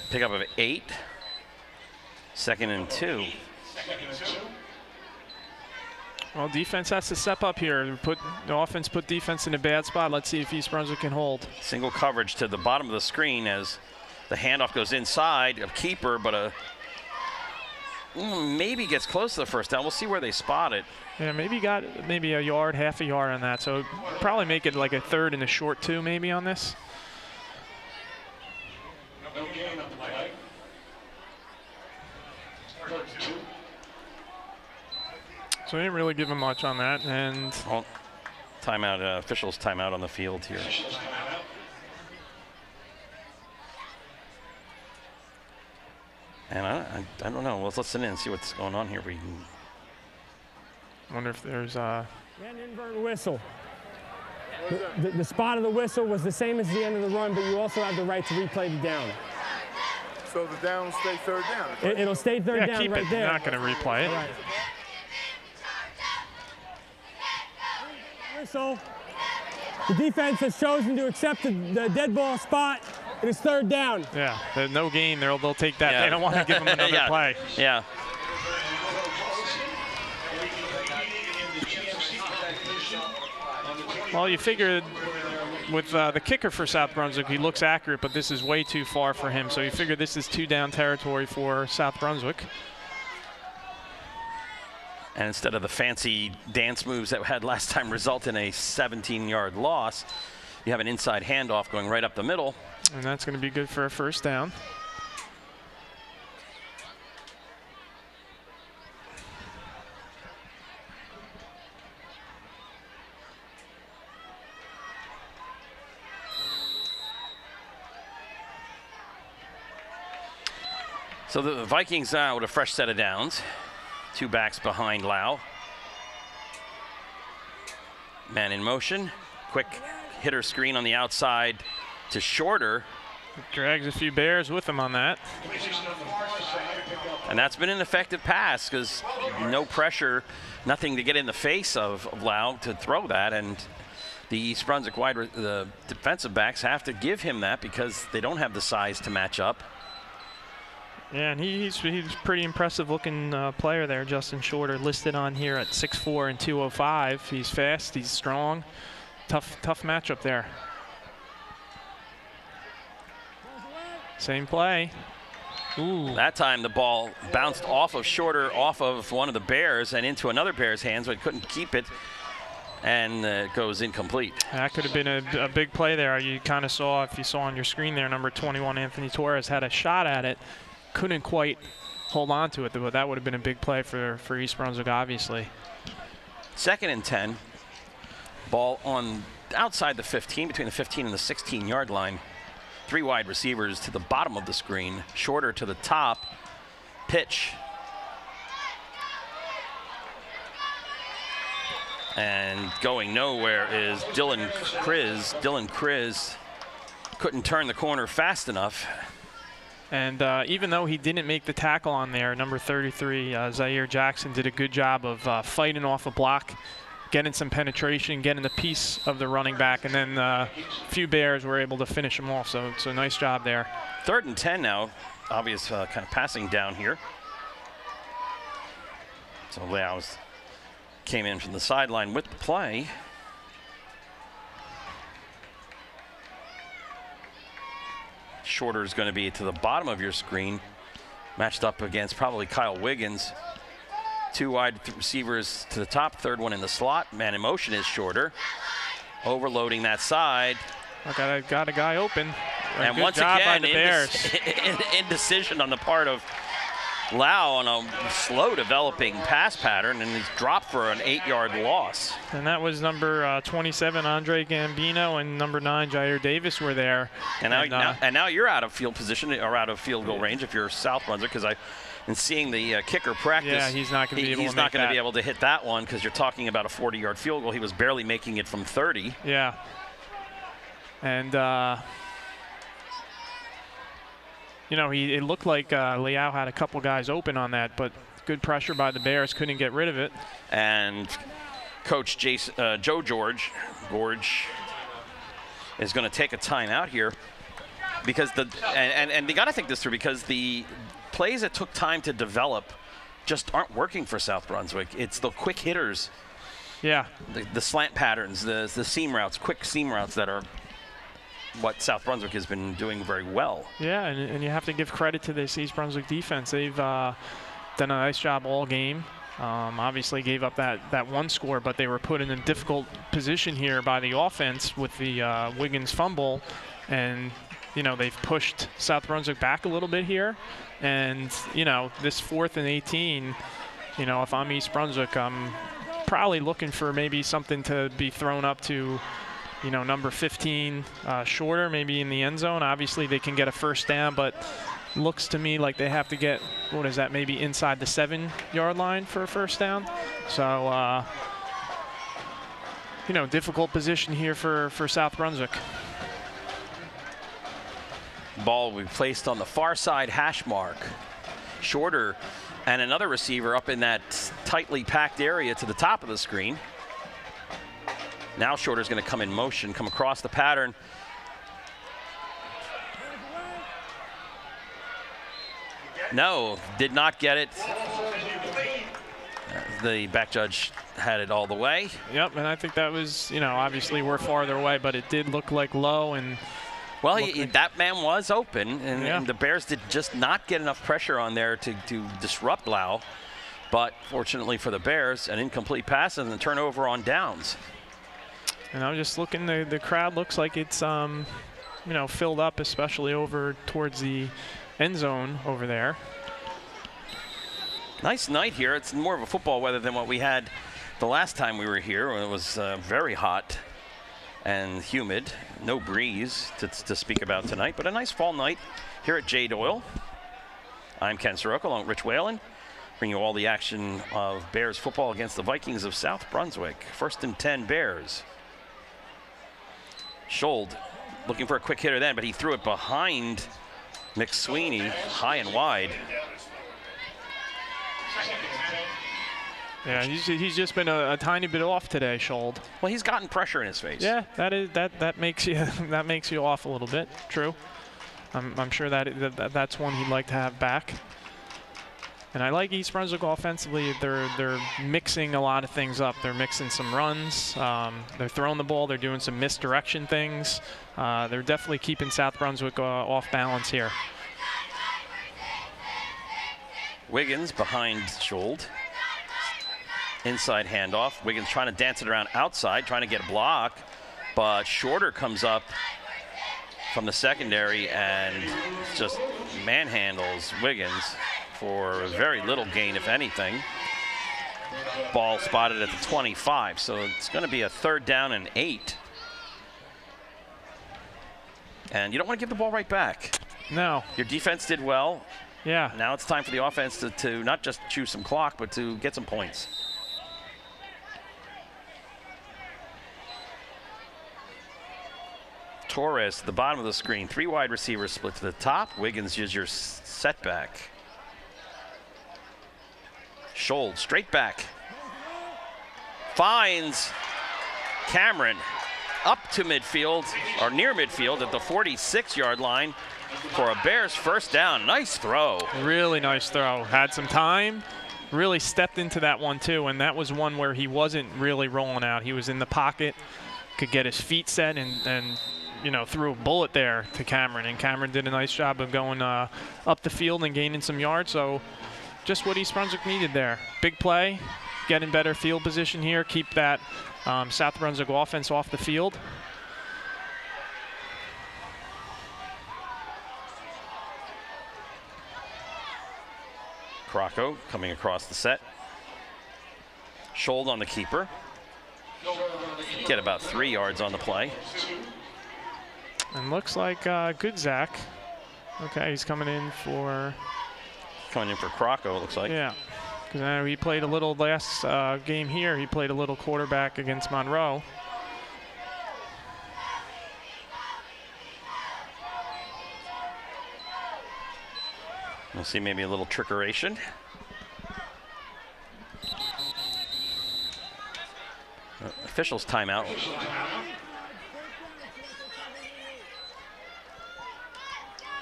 Pickup of 8. 2nd and 2. Well, defense has to step up here. The offense put defense in a bad spot. Let's see if East Brunswick can hold. Single coverage to the bottom of the screen as the handoff goes inside of keeper, but maybe gets close to the first down. We'll see where they spot it. Yeah, maybe got a yard, half a yard on that. So probably make it like a 3rd and a short 2 maybe on this. So they didn't really give him much on that, and timeout. Officials timeout on the field here. And I don't know. Let's listen in and see what's going on here. I wonder if there's an invert whistle. The spot of the whistle was the same as the end of the run, but you also have the right to replay the down. So the down will stay 3rd down. It'll stay 3rd down keep right it. there. You're not going to replay it. Right. Whistle. The defense has chosen to accept the dead ball spot. It is 3rd down. Yeah, there's no gain. They'll take that. Yeah. They don't want to give them another play. Yeah. Well, you figured with the kicker for South Brunswick, he looks accurate, but this is way too far for him. So you figure this is 2-down territory for South Brunswick. And instead of the fancy dance moves that had last time result in a 17-yard loss, you have an inside handoff going right up the middle. And that's going to be good for a 1st down. So the Vikings with a fresh set of downs. 2 backs behind Lau. Man in motion. Quick hitter screen on the outside to Shorter. Drags a few Bears with him on that. And that's been an effective pass because no pressure, nothing to get in the face of Lau to throw that. And the East Brunswick the defensive backs have to give him that because they don't have the size to match up. Yeah, and he's pretty impressive looking player there, Justin Shorter, listed on here at 6'4" and 205. He's fast, he's strong. Tough matchup there. Same play. Ooh. That time the ball bounced off of Shorter, off of one of the Bears and into another Bear's hands, but couldn't keep it, and it goes incomplete. That could have been a big play there. You kind of saw, if you saw on your screen there, number 21, Anthony Torres, had a shot at it. Couldn't quite hold on to it, but that would have been a big play for East Brunswick, obviously. 2nd and 10. Ball on outside the 15, between the 15 and the 16-yard line. 3 wide receivers to the bottom of the screen. Shorter to the top. Pitch. And going nowhere is Dylan Kriz. Dylan Kriz couldn't turn the corner fast enough. And even though he didn't make the tackle on there, number 33, Zaire Jackson, did a good job of fighting off a block, getting some penetration, getting a piece of the running back, and then a few Bears were able to finish him off. So nice job there. 3rd and 10 now. Obvious kind of passing down here. So Liao's came in from the sideline with the play. Shorter is going to be to the bottom of your screen, matched up against probably Kyle Wiggins. 2 wide receivers to the top, 3rd one in the slot. Man in motion is Shorter. Overloading that side. I got a guy open. And good once job again, by the Bears. indecision on the part of Lau on a slow developing pass pattern, and he's dropped for an 8-yard loss. And that was number 27, Andre Gambino, and number 9, Jair Davis were there. And now you're out of field position, or out of field goal range if you're South Brunswick, because in seeing the kicker practice, yeah, he's not going to be able to hit that one because you're talking about a 40-yard field goal. He was barely making it from 30. Yeah. And it looked like Liao had a couple guys open on that, but good pressure by the Bears, couldn't get rid of it. And Coach Joe Gorge is going to take a timeout here because and they got to think this through, because the plays that took time to develop just aren't working for South Brunswick. It's the quick hitters, yeah, the slant patterns, the seam routes, quick seam routes that are what South Brunswick has been doing very well. Yeah, and you have to give credit to this East Brunswick defense. They've done a nice job all game. Obviously gave up that one score, but they were put in a difficult position here by the offense with the Wiggins fumble. And, they've pushed South Brunswick back a little bit here. And, this 4th and 18, if I'm East Brunswick, I'm probably looking for maybe something to be thrown up to number 15, Shorter, maybe in the end zone. Obviously, they can get a first down, but looks to me like they have to get, maybe inside the 7-yard line for a first down. So, difficult position here for South Brunswick. Ball will be placed on the far side hash mark. Shorter and another receiver up in that tightly packed area to the top of the screen. Now Shorter's going to come in motion, come across the pattern. No, did not get it. The back judge had it all the way. Yep, and I think that was, obviously we're farther away, but it did look like low. And well, that man was open, and the Bears did just not get enough pressure on there to disrupt Lau. But fortunately for the Bears, an incomplete pass and a turnover on downs. And I'm just looking, the crowd looks like it's, filled up, especially over towards the end zone over there. Nice night here. It's more of a football weather than what we had the last time we were here, when it was very hot and humid. No breeze to speak about tonight, but a nice fall night here at J. Doyle. I'm Ken Saroka along with Rich Whalen. Bring you all the action of Bears football against the Vikings of South Brunswick. 1st and 10 Bears. Schold looking for a quick hitter then, but he threw it behind McSweeney, high and wide. Yeah, he's just been a tiny bit off today, Schold. Well, he's gotten pressure in his face. Yeah, that makes you that makes you off a little bit. True. I'm sure that's one he'd like to have back. And I like East Brunswick offensively. They're mixing a lot of things up. They're mixing some runs. They're throwing the ball. They're doing some misdirection things. They're definitely keeping South Brunswick off balance here. Wiggins behind Schold. Inside handoff. Wiggins trying to dance it around outside, trying to get a block, but Shorter comes up from the secondary and just manhandles Wiggins for very little gain, if anything. Ball spotted at the 25, so it's going to be a 3rd down and 8. And you don't want to give the ball right back. No. Your defense did well. Yeah. Now it's time for the offense to not just chew some clock, but to get some points. Torres to the bottom of the screen. 3 wide receivers split to the top. Wiggins is your setback. Schold straight back. Finds Cameron up to midfield, or near midfield at the 46-yard line for a Bears 1st down. Nice throw. Really nice throw. Had some time. Really stepped into that one too, and that was one where he wasn't really rolling out. He was in the pocket, could get his feet set, and you know, threw a bullet there to Cameron, and Cameron did a nice job of going up the field and gaining some yards. So just what East Brunswick needed there. Big play, get in better field position here, keep that South Brunswick offense off the field. Crocco coming across the set. Schold on the keeper. Get about 3 yards on the play. And looks like good Zach. Okay, he's coming in for Crocco, it looks like. Yeah, because I know he played a little last game here. He played a little quarterback against Monroe. We'll see maybe a little trickeration. Officials timeout.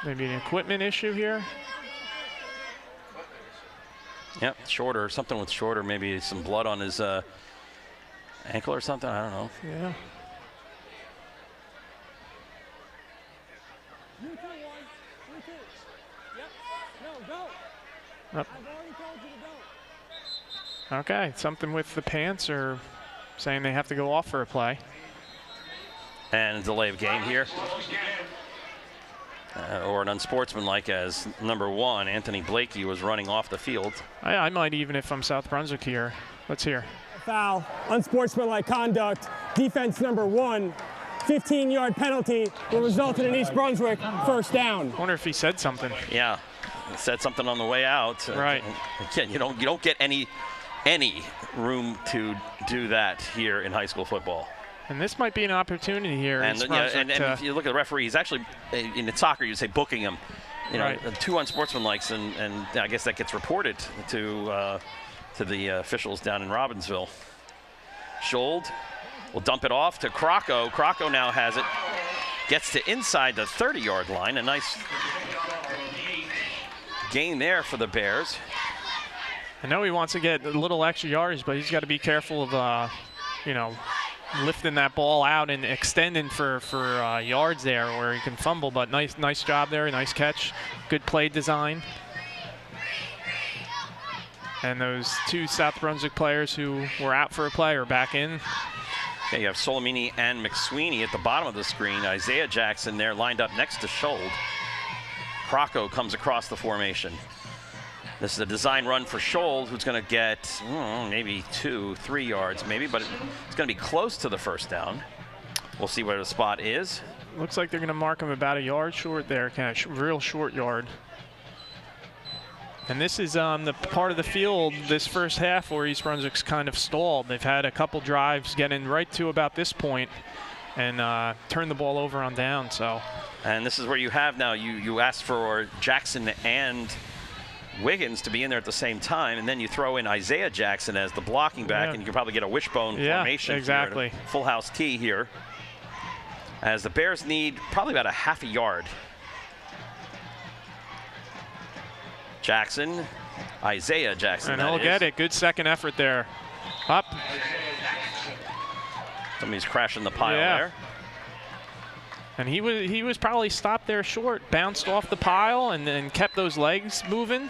Maybe an equipment issue here. Yep, Shorter, something with Shorter, maybe some blood on his ankle or something, I don't know. Yeah. Up. Okay, something with the pants, or saying they have to go off for a play. And a delay of game here. Or an unsportsmanlike, as number 1, Anthony Blakey, was running off the field. I might even if I'm South Brunswick here. Let's hear. Foul, unsportsmanlike conduct, defense number 1, 15-yard penalty will result in an East Brunswick 1st down. I wonder if he said something. Yeah, he said something on the way out. Right. Again, you don't get any room to do that here in high school football. And this might be an opportunity here. And if you look at the referee, he's actually, in soccer, you'd say booking him. You know, right. 2 unsportsmanlikes, and I guess that gets reported to the officials down in Robbinsville. Schold will dump it off to Crocco. Crocco now has it, gets to inside the 30-yard line. A nice gain there for the Bears. I know he wants to get a little extra yardage, but he's got to be careful of, lifting that ball out and extending for yards there where he can fumble. But nice job there, nice catch, good play design. And those 2 South Brunswick players who were out for a play are back in. Okay, you have Solomini and McSweeney at the bottom of the screen. Isaiah Jackson there lined up next to Schold. Crocco comes across the formation. This is a design run for Schold, who's going to get maybe 2-3 yards, maybe, but it's going to be close to the 1st down. We'll see where the spot is. Looks like they're going to mark him about a yard short there, kind of real short yard. And this is the part of the field this first half where East Brunswick's kind of stalled. They've had a couple drives getting right to about this point and turned the ball over on down. So. And this is where you have now, you asked for Jackson and Wiggins to be in there at the same time, and then you throw in Isaiah Jackson as the blocking back, and you can probably get a wishbone formation. Exactly. Here, full house tee here. As the Bears need probably about a half a yard. Jackson, Isaiah Jackson. And he'll get it. Good second effort there. Up. Somebody's crashing the pile there. And he was probably stopped there short, bounced off the pile, and then kept those legs moving.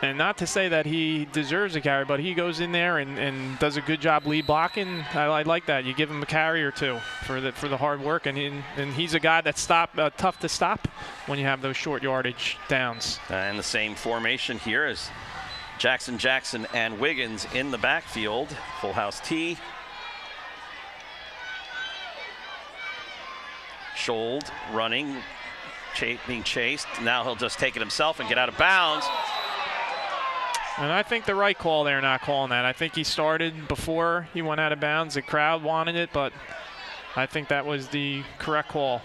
And not to say that he deserves a carry, but he goes in there and does a good job lead blocking. I like that. You give him a carry or two for the hard work, and he's a guy that's tough to stop when you have those short yardage downs. And the same formation here as Jackson, and Wiggins in the backfield. Full house tee. Schold running, being chased. Now he'll just take it himself and get out of bounds. And I think the right call there, not calling that. I think he started before he went out of bounds. The crowd wanted it, but I think that was the correct call.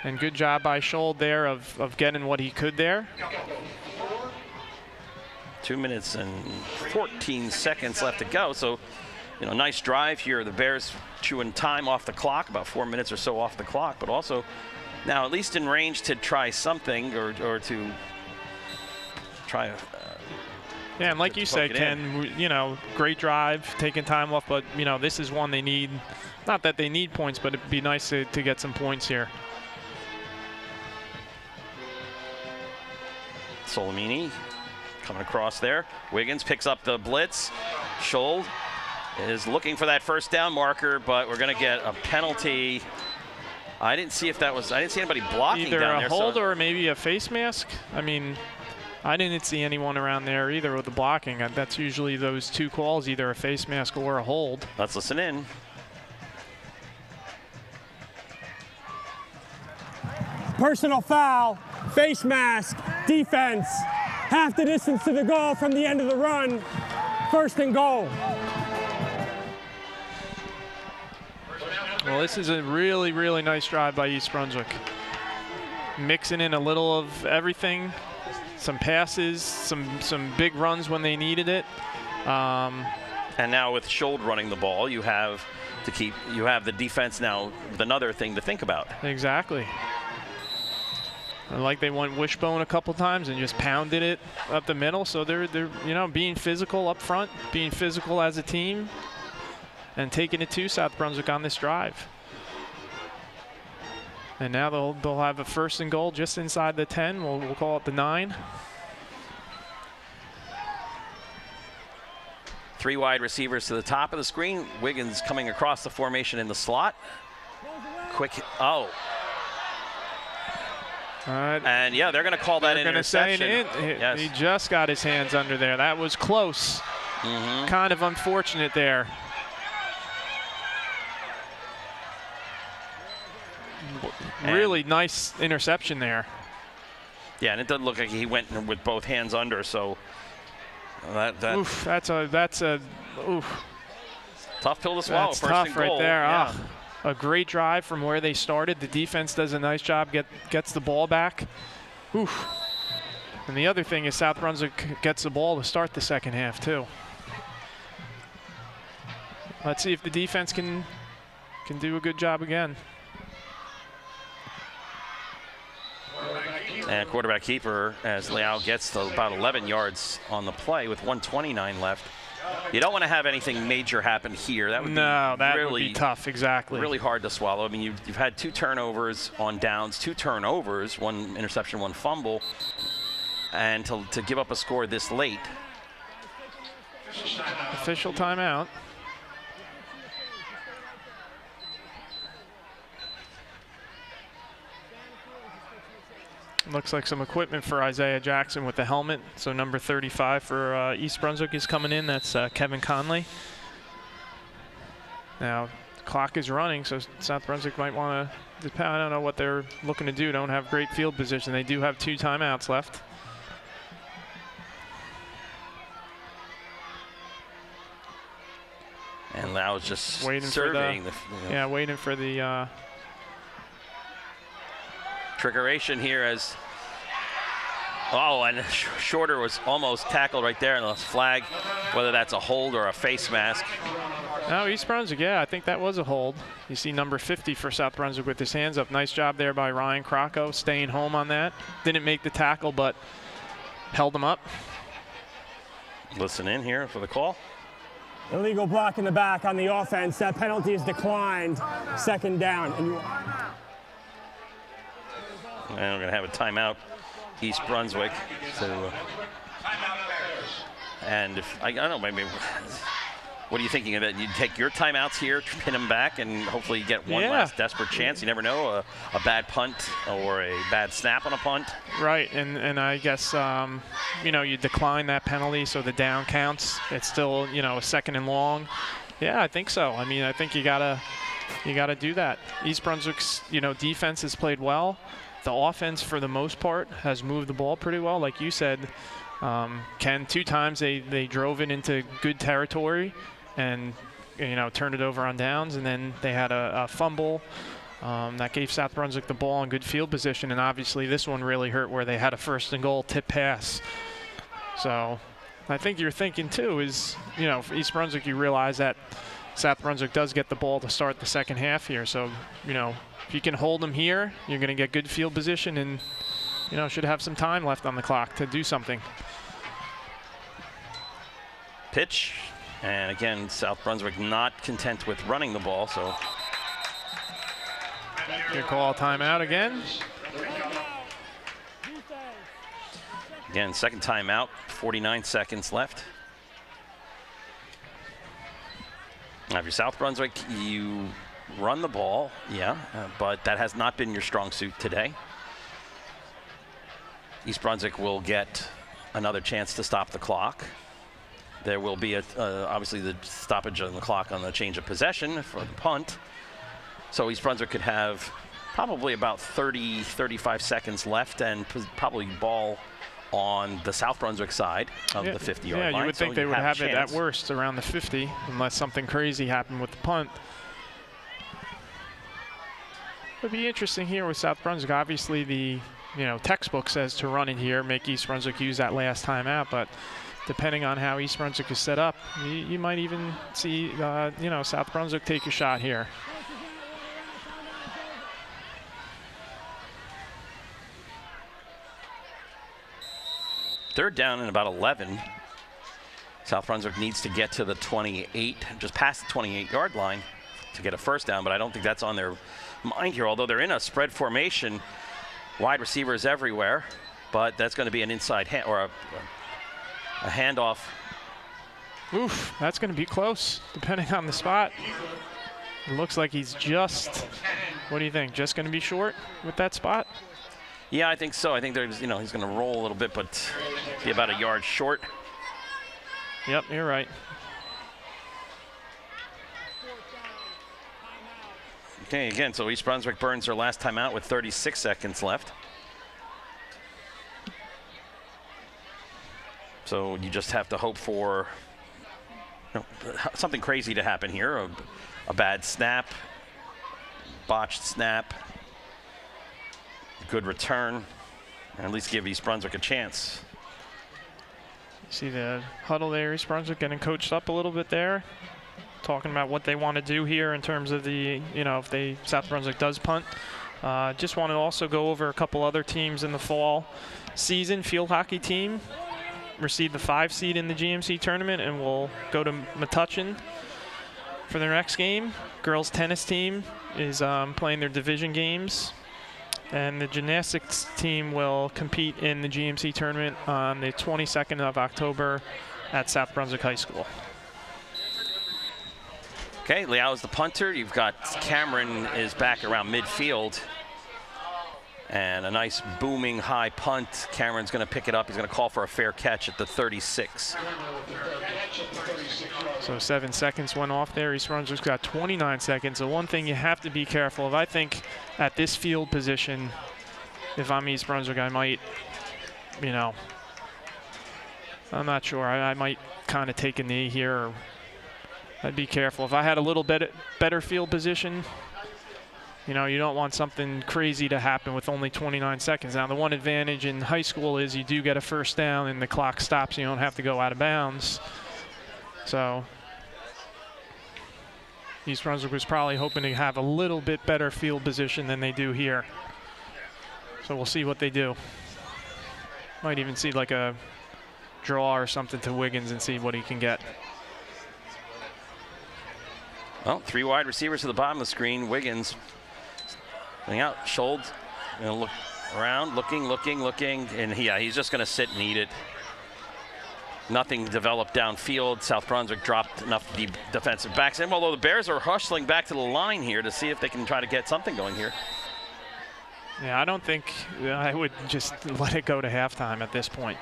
And good job by Schold there of getting what he could there. 2 minutes and 14 seconds left to go. So, nice drive here. The Bears chewing time off the clock, about 4 minutes or so off the clock, but also now at least in range to try something or to try. Yeah, and like you said, Ken, great drive, taking time off, but this is one they need. Not that they need points, but it'd be nice to get some points here. Solomini coming across there. Wiggins picks up the blitz. Schold is looking for that first down marker, but we're going to get a penalty. I didn't see anybody blocking either down there. Either a hold or maybe a face mask. I mean, I didn't see anyone around there either with the blocking. That's usually those two calls, either a face mask or a hold. Let's listen in. Personal foul, face mask, defense. Half the distance to the goal from the end of the run. First and goal. Well, this is a really, really nice drive by East Brunswick. Mixing in a little of everything, some passes, some big runs when they needed it. And now with Schold running the ball, you have the defense now with another thing to think about. Exactly. Like they went wishbone a couple times and just pounded it up the middle. So they're being physical up front, being physical as a team, and taking it to South Brunswick on this drive. And now they'll have a first and goal just inside the 10. We'll call it the 9. 3 wide receivers to the top of the screen. Wiggins coming across the formation in the slot. Quick, and yeah, they're going to call that an interception. Yes. He just got his hands under there. That was close. Kind of unfortunate there. Really nice interception there. Yeah, and it doesn't look like he went with both hands under, so oof, that's a tough pill to swallow. That's first tough and right goal. there. Yeah. A great drive from where they started. The defense does a nice job, gets the ball back. Oof. And the other thing is South Brunswick gets the ball to start the second half too. Let's see if the defense can do a good job again. And quarterback keeper as Leal gets to about 11 yards on the play with 1:29 left. You don't want to have anything major happen here. That would would be tough. Exactly. Really hard to swallow. I mean, you've had 2 turnovers on downs, 2 turnovers, 1 interception, 1 fumble, and to give up a score this late. Official timeout. Looks like some equipment for Isaiah Jackson with the helmet. So number 35 for East Brunswick is coming in. That's Kevin Conley. Now, clock is running, so South Brunswick might want to, I don't know what they're looking to do. Don't have great field position. They do have 2 timeouts left. And Lau's just waiting surveying waiting for the trickeration here as and Shorter was almost tackled right there, and a flag, whether that's a hold or a face mask. No, East Brunswick, I think that was a hold. You see number 50 for South Brunswick with his hands up. Nice job there by Ryan Crocco, staying home on that. Didn't make the tackle, but held him up. Listen in here for the call. Illegal block in the back on the offense. That penalty is declined. 2nd down. And we're going to have a timeout, East Brunswick. So, and if I don't know, maybe. What are you thinking of it? You take your timeouts here, pin them back, and hopefully you get one last desperate chance. You never know, a bad punt or a bad snap on a punt. Right, and I guess, you decline that penalty so the down counts. It's still, a 2nd and long. Yeah, I think so. I mean, I think you gotta do that. East Brunswick's, defense has played well. The offense, for the most part, has moved the ball pretty well. Like you said, Ken, 2 times they drove it into good territory and, turned it over on downs, and then they had a fumble that gave South Brunswick the ball in good field position, and obviously this one really hurt where they had a 1st and goal tip pass. So I think you're thinking, too, is, for East Brunswick, you realize that South Brunswick does get the ball to start the 2nd half here. So, if you can hold them here, you're going to get good field position and, should have some time left on the clock to do something. Pitch, and again, South Brunswick not content with running the ball, so. Good call, timeout again. Again, 2nd timeout, 49 seconds left. Now, if you're South Brunswick, you run the ball, but that has not been your strong suit today. East Brunswick will get another chance to stop the clock. There will be obviously the stoppage on the clock on the change of possession for the punt. So East Brunswick could have probably about 30, 35 seconds left and probably ball on the South Brunswick side of the 50-yard line. Yeah, you would think they would have it at chance. worst around the 50 unless something crazy happened with the punt. It would be interesting here with South Brunswick. Obviously the textbook says to run in here, make East Brunswick use that last timeout, but depending on how East Brunswick is set up, you might even see, South Brunswick take a shot here. Third down and about 11. South Brunswick needs to get to the 28, just past the 28-yard line to get a 1st down, but I don't think that's on their mind here, although they're in a spread formation. Wide receivers everywhere, but that's going to be an inside hand or a handoff. Oof, that's going to be close, depending on the spot. It looks like he's just, what do you think, just going to be short with that spot? Yeah, I think so. I think there's, he's going to roll a little bit, but be about a yard short. Yep, you're right. Okay, again, so East Brunswick burns their last time out with 36 seconds left. So you just have to hope for something crazy to happen here, a bad snap, botched snap, good return, and at least give East Brunswick a chance. See the huddle there, East Brunswick getting coached up a little bit there, talking about what they want to do here in terms of the, if South Brunswick does punt. Just want to also go over a couple other teams in the fall season. Field hockey team received the 5 seed in the GMC tournament and will go to Metuchen for their next game. Girls tennis team is playing their division games. And the gymnastics team will compete in the GMC tournament on the 22nd of October at South Brunswick High School. Okay, Liao is the punter. You've got Cameron is back around midfield. And a nice booming high punt. Cameron's going to pick it up. He's going to call for a fair catch at the 36. So 7 seconds went off there. East Brunswick's got 29 seconds. The one thing you have to be careful of, I think, at this field position, if I'm East Brunswick, I might, you know, I'm not sure. I might kind of take a knee here. Or I'd be careful. If I had a little bit better field position, you know, you don't want something crazy to happen with only 29 seconds. Now, the one advantage in high school is you do get a first down and the clock stops. You don't have to go out of bounds. So East Brunswick was probably hoping to have a little bit better field position than they do here. So we'll see what they do. Might even see like a draw or something to Wiggins and see what he can get. Well, 3 wide receivers to the bottom of the screen. Wiggins going out. Schultz going to look around, looking, and he's just going to sit and eat it. Nothing developed downfield. South Brunswick dropped enough deep defensive backs in, although the Bears are hustling back to the line here to see if they can try to get something going here. Yeah, I don't think I would just let it go to halftime at this point.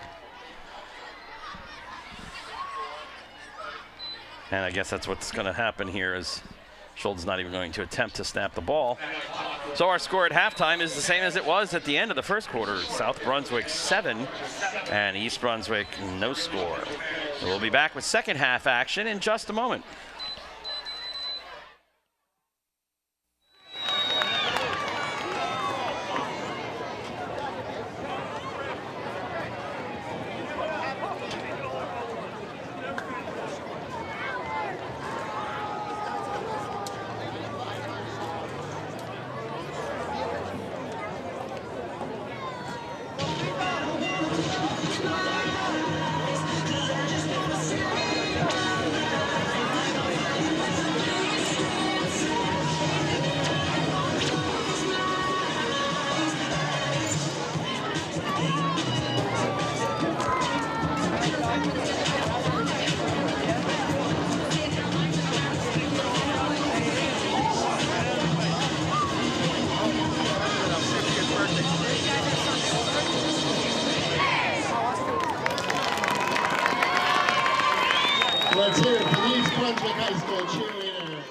And I guess that's what's going to happen here is Schultz not even going to attempt to snap the ball. So our score at halftime is the same as it was at the end of the first quarter. South Brunswick 7 and East Brunswick no score. So we'll be back with second half action in just a moment. Let's hear it for the East Brunswick High School cheerleaders.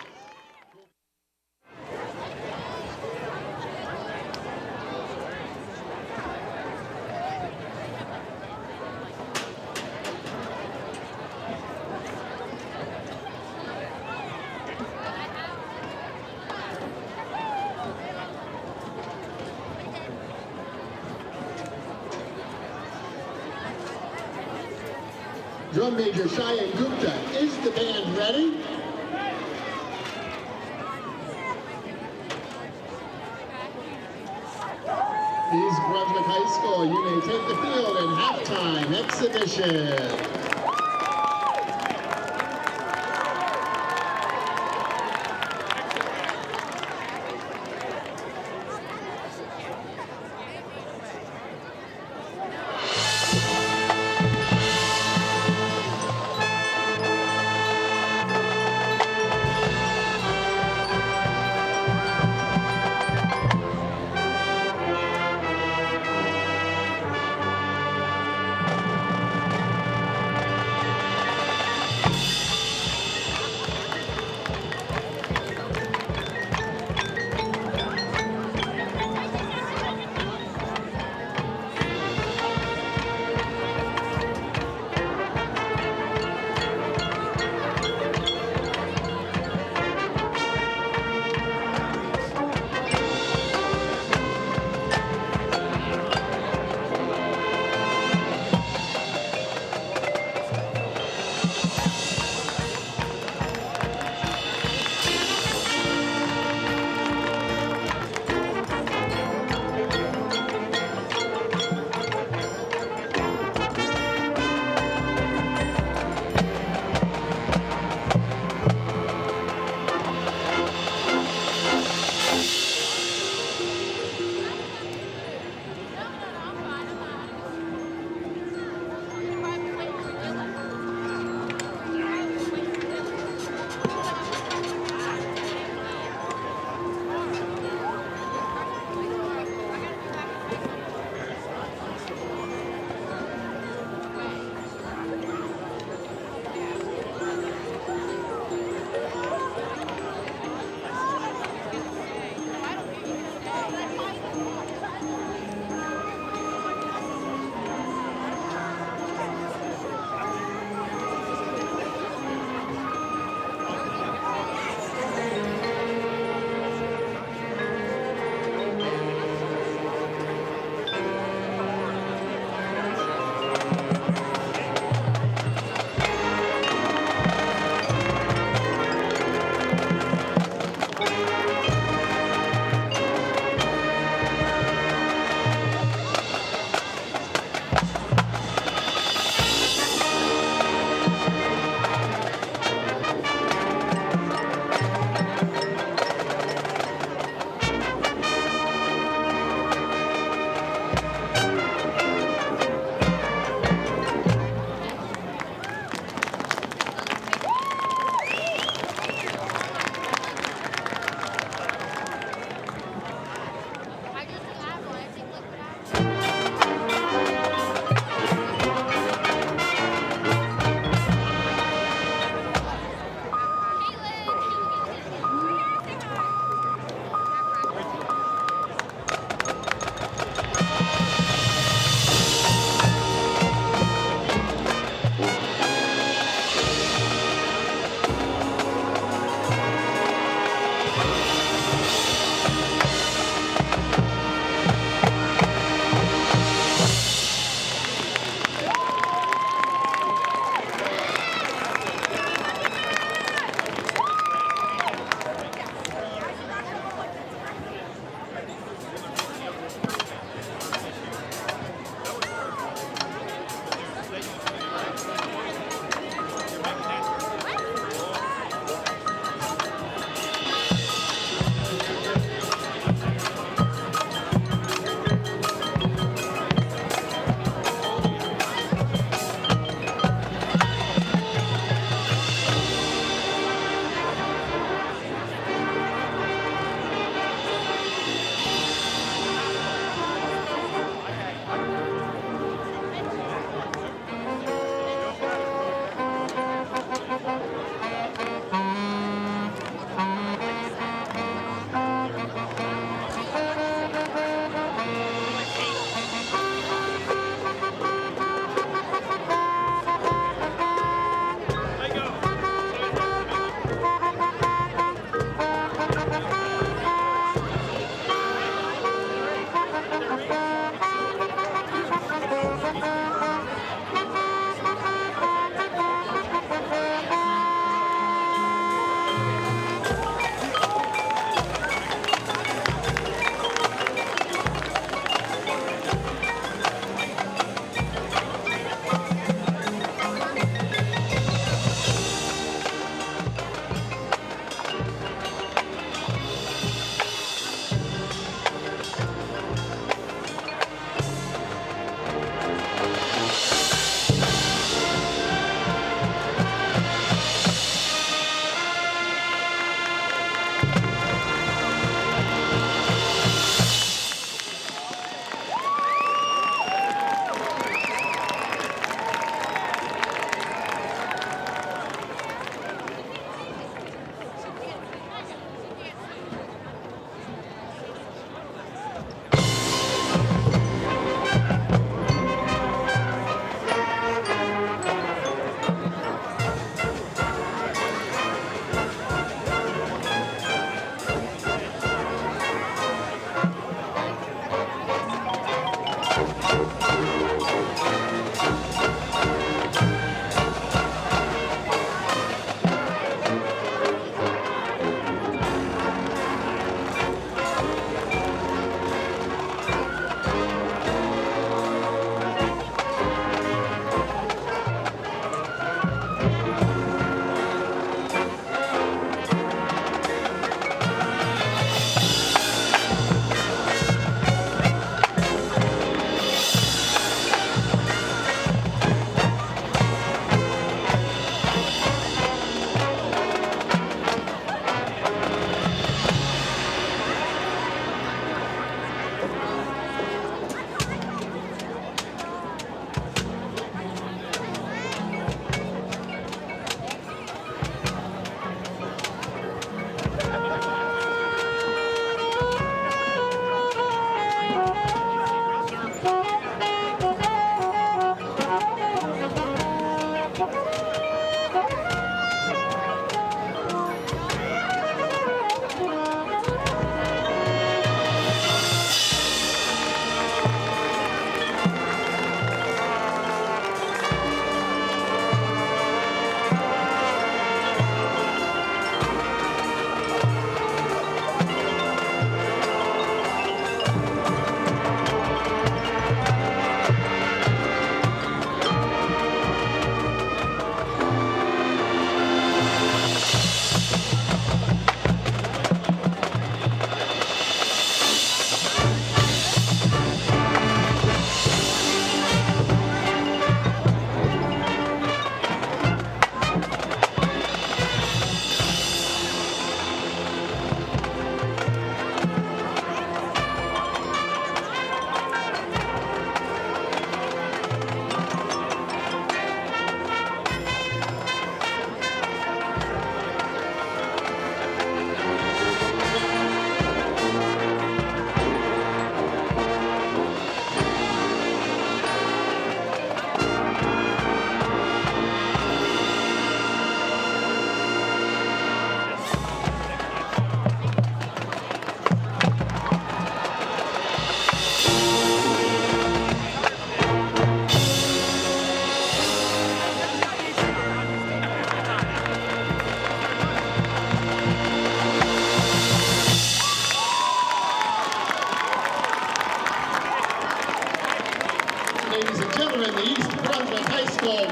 Drum Major Cheyenne Gupta, is the band ready? East Brunswick High School, you may take the field in halftime exhibition.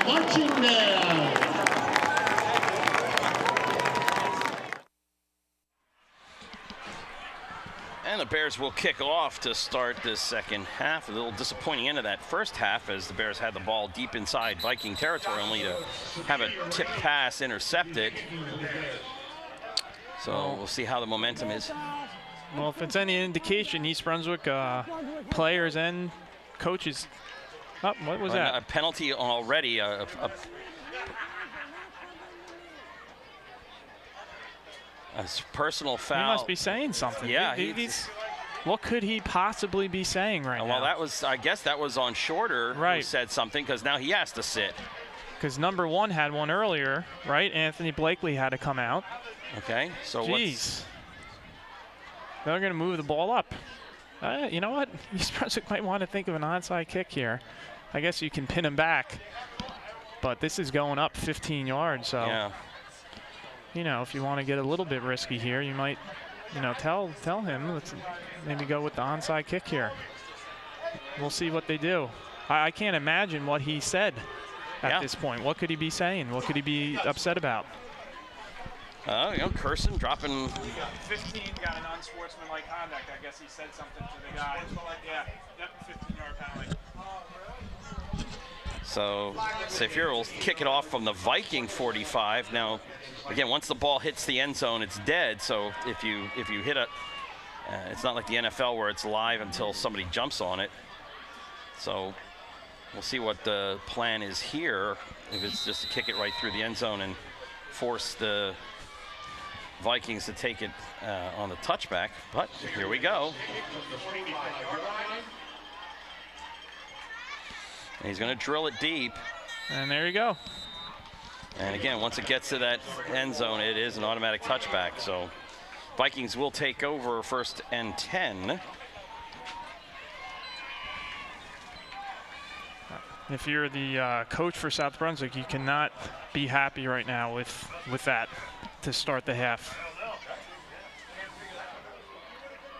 marching band. And the Bears will kick off to start this second half. A little disappointing end of that first half as the Bears had the ball deep inside Viking territory, only to have a tip pass intercepted. So we'll see how the momentum is. Well, if it's any indication, East Brunswick players and coaches. Oh, what was that? A penalty already. A personal foul. He must be saying something. Yeah. What could he possibly be saying right now? Well, I guess that was on Shorter who said something, because now he has to sit. Because number one had one earlier, right? Anthony Blakely had to come out. Okay, so they're going to move the ball up. You know what? East Brunswick might want to think of an onside kick here. I guess you can pin him back, but this is going up 15 yards. So, yeah. You know, if you want to get a little bit risky here, you might, you know, tell him, let's maybe go with the onside kick here. We'll see what they do. I can't imagine what he said at this point. What could he be saying? What could he be upset about? You know, cursing, dropping. 15 got an unsportsmanlike conduct. I guess he said something to the guy. Yeah, yep, 15-yard penalty. So Safier will kick it off from the Viking 45. Now, again, once the ball hits the end zone, it's dead. So if you hit it, it's not like the NFL where it's live until somebody jumps on it. So we'll see what the plan is here. If it's just to kick it right through the end zone and force the Vikings to take it on the touchback, but here we go. And he's going to drill it deep. And there you go. And again, once it gets to that end zone, it is an automatic touchback. So Vikings will take over 1st and 10. if you're the coach for South Brunswick, you cannot be happy right now with that to start the half.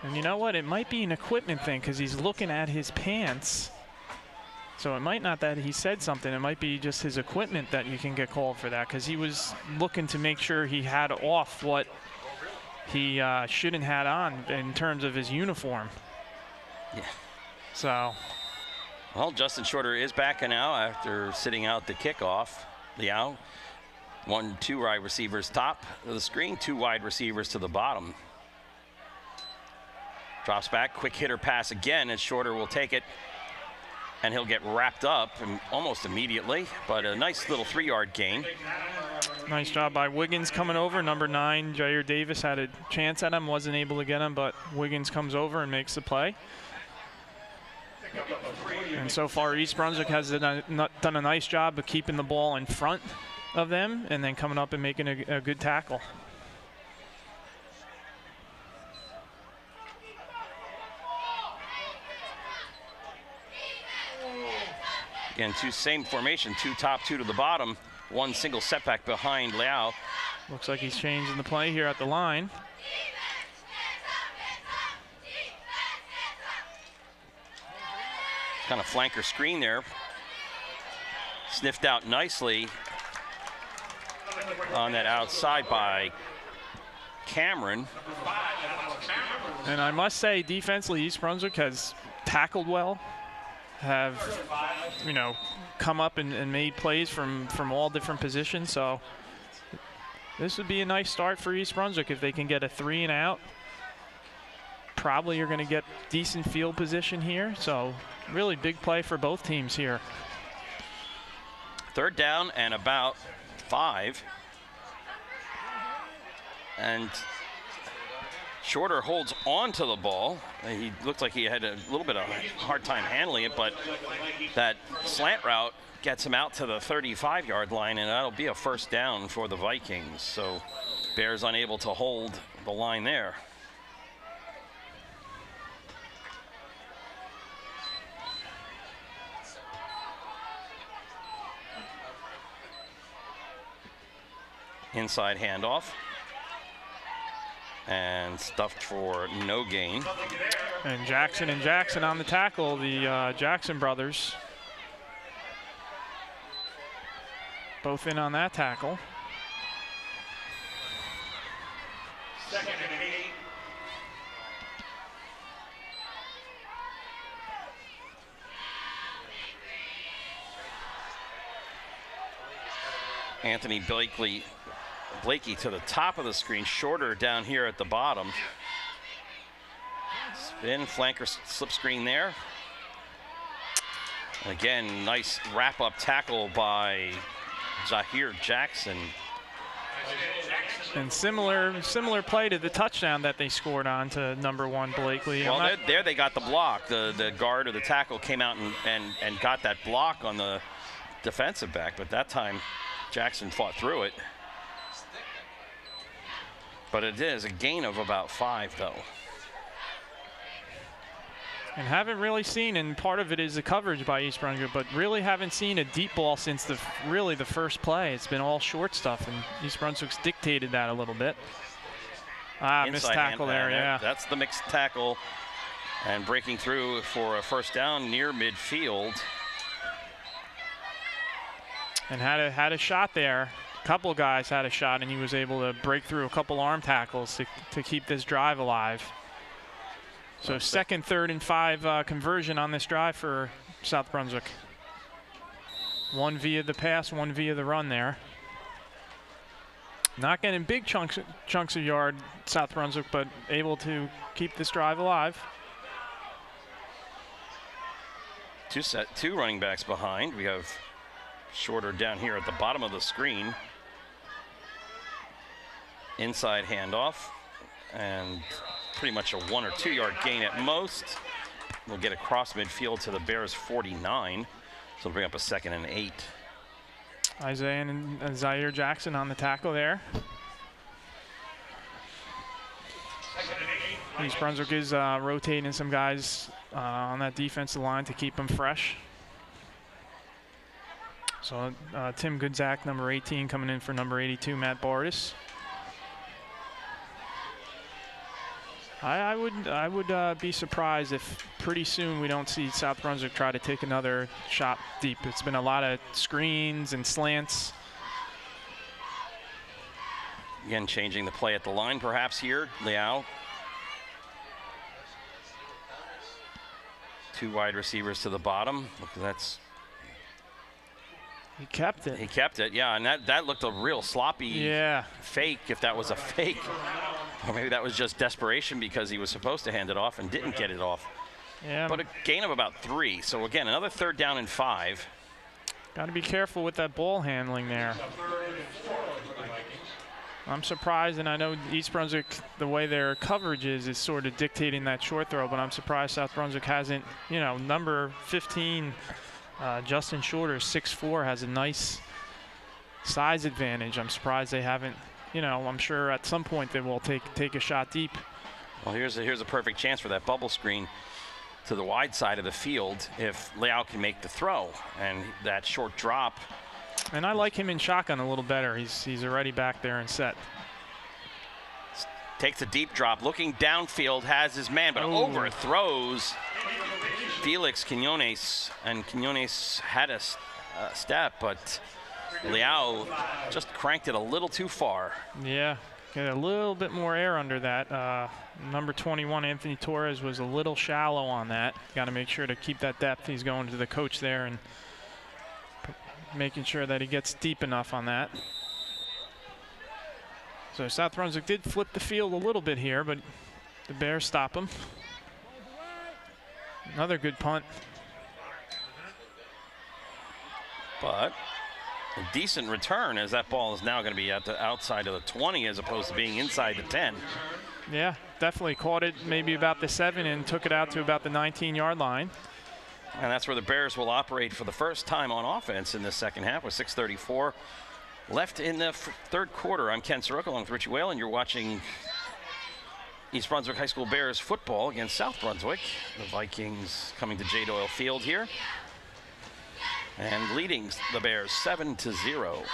And you know what? It might be an equipment thing because he's looking at his pants. So it might not that he said something. It might be just his equipment that you can get called for that, because he was looking to make sure he had off what he shouldn't have on in terms of his uniform. Yeah. So. Well, Justin Shorter is back now after sitting out the kickoff. Liao, 1-2 wide receivers top of the screen, 2 wide receivers to the bottom. Drops back, quick hitter pass again, and Shorter will take it, and he'll get wrapped up almost immediately, but a nice little 3-yard gain. Nice job by Wiggins coming over. Number 9, Jair Davis, had a chance at him, wasn't able to get him, but Wiggins comes over and makes the play. And so far, East Brunswick has done a nice job of keeping the ball in front of them and then coming up and making a good tackle. Again, same formation, 2 top, 2 to the bottom. 1 single setback behind Liao. Looks like he's changing the play here at the line. Kind of flanker screen there. Sniffed out nicely on that outside by Cameron. And I must say, defensively, East Brunswick has tackled well, have, come up and made plays from all different positions. So this would be a nice start for East Brunswick if they can get a 3 and out. Probably you're going to get decent field position here. So really big play for both teams here. 3rd down and about 5. And Shorter holds on to the ball. He looked like he had a little bit of a hard time handling it, but that slant route gets him out to the 35-yard line, and that'll be a 1st down for the Vikings. So Bears unable to hold the line there. Inside handoff. And stuffed for no gain. And Jackson on the tackle, the Jackson brothers. Both in on that tackle. 2nd and 8. Anthony Blakey to the top of the screen, Shorter down here at the bottom. Spin, flanker slip screen there. And again, nice wrap-up tackle by Zahir Jackson. And similar play to the touchdown that they scored on to number 1 Blakely. Well, there they got the block. The guard or the tackle came out and got that block on the defensive back, but that time Jackson fought through it. But it is a gain of about 5, though. And haven't really seen, and part of it is the coverage by East Brunswick, but really haven't seen a deep ball since the first play. It's been all short stuff, and East Brunswick's dictated that a little bit. Missed tackle there, yeah. That's the mixed tackle, and breaking through for a 1st down near midfield. And had a shot there. A couple of guys had a shot, and he was able to break through a couple arm tackles to keep this drive alive. So 2nd, 3rd, and 5 conversion on this drive for South Brunswick. 1 via the pass, 1 via the run there. Not getting big chunks of yard, South Brunswick, but able to keep this drive alive. 2 running backs behind. We have Shorter down here at the bottom of the screen. Inside handoff, and pretty much a 1 or 2 yard gain at most. We'll get across midfield to the Bears 49, so bring up a 2nd and 8. Isaiah and Zaire Jackson on the tackle there. East Brunswick is rotating some guys on that defensive line to keep them fresh. So Tim Goodzak, number 18, coming in for number 82, Matt Bardis. I would be surprised if pretty soon we don't see South Brunswick try to take another shot deep. It's been a lot of screens and slants. Again, changing the play at the line perhaps here. Liao. 2 wide receivers to the bottom. Look, that's. He kept it. He kept it, yeah, and that looked a real sloppy fake, if that was a fake. Or maybe that was just desperation because he was supposed to hand it off and didn't get it off. Yeah. But a gain of about 3. So again, another 3rd down and 5. Got to be careful with that ball handling there. I'm surprised, and I know East Brunswick, the way their coverage is sort of dictating that short throw, but I'm surprised South Brunswick hasn't, you know, number 15, Justin Shorter, 6'4", has a nice size advantage. I'm surprised they haven't, you know, I'm sure at some point they will take a shot deep. Well, here's a perfect chance for that bubble screen to the wide side of the field if Liao can make the throw, and that short drop. And I like him in shotgun a little better. He's already back there and set. Takes a deep drop, looking downfield, has his man, but overthrows Felix Quinones, and Quinones had a step, but Liao just cranked it a little too far. Yeah, get a little bit more air under that. Number 21, Anthony Torres, was a little shallow on that. Got to make sure to keep that depth. He's going to the coach there and making sure that he gets deep enough on that. So South Brunswick did flip the field a little bit here, but the Bears stop him. Another good punt. But a decent return, as that ball is now going to be at the outside of the 20 as opposed to being inside the 10. Yeah, definitely caught it maybe about the 7 and took it out to about the 19-yard line. And that's where the Bears will operate for the first time on offense in this second half with 6:34 left in the 3rd quarter. I'm Ken Saroka along with Richie Whalen. You're watching East Brunswick High School Bears football against South Brunswick. The Vikings coming to J. Doyle Field here and leading the Bears 7-0.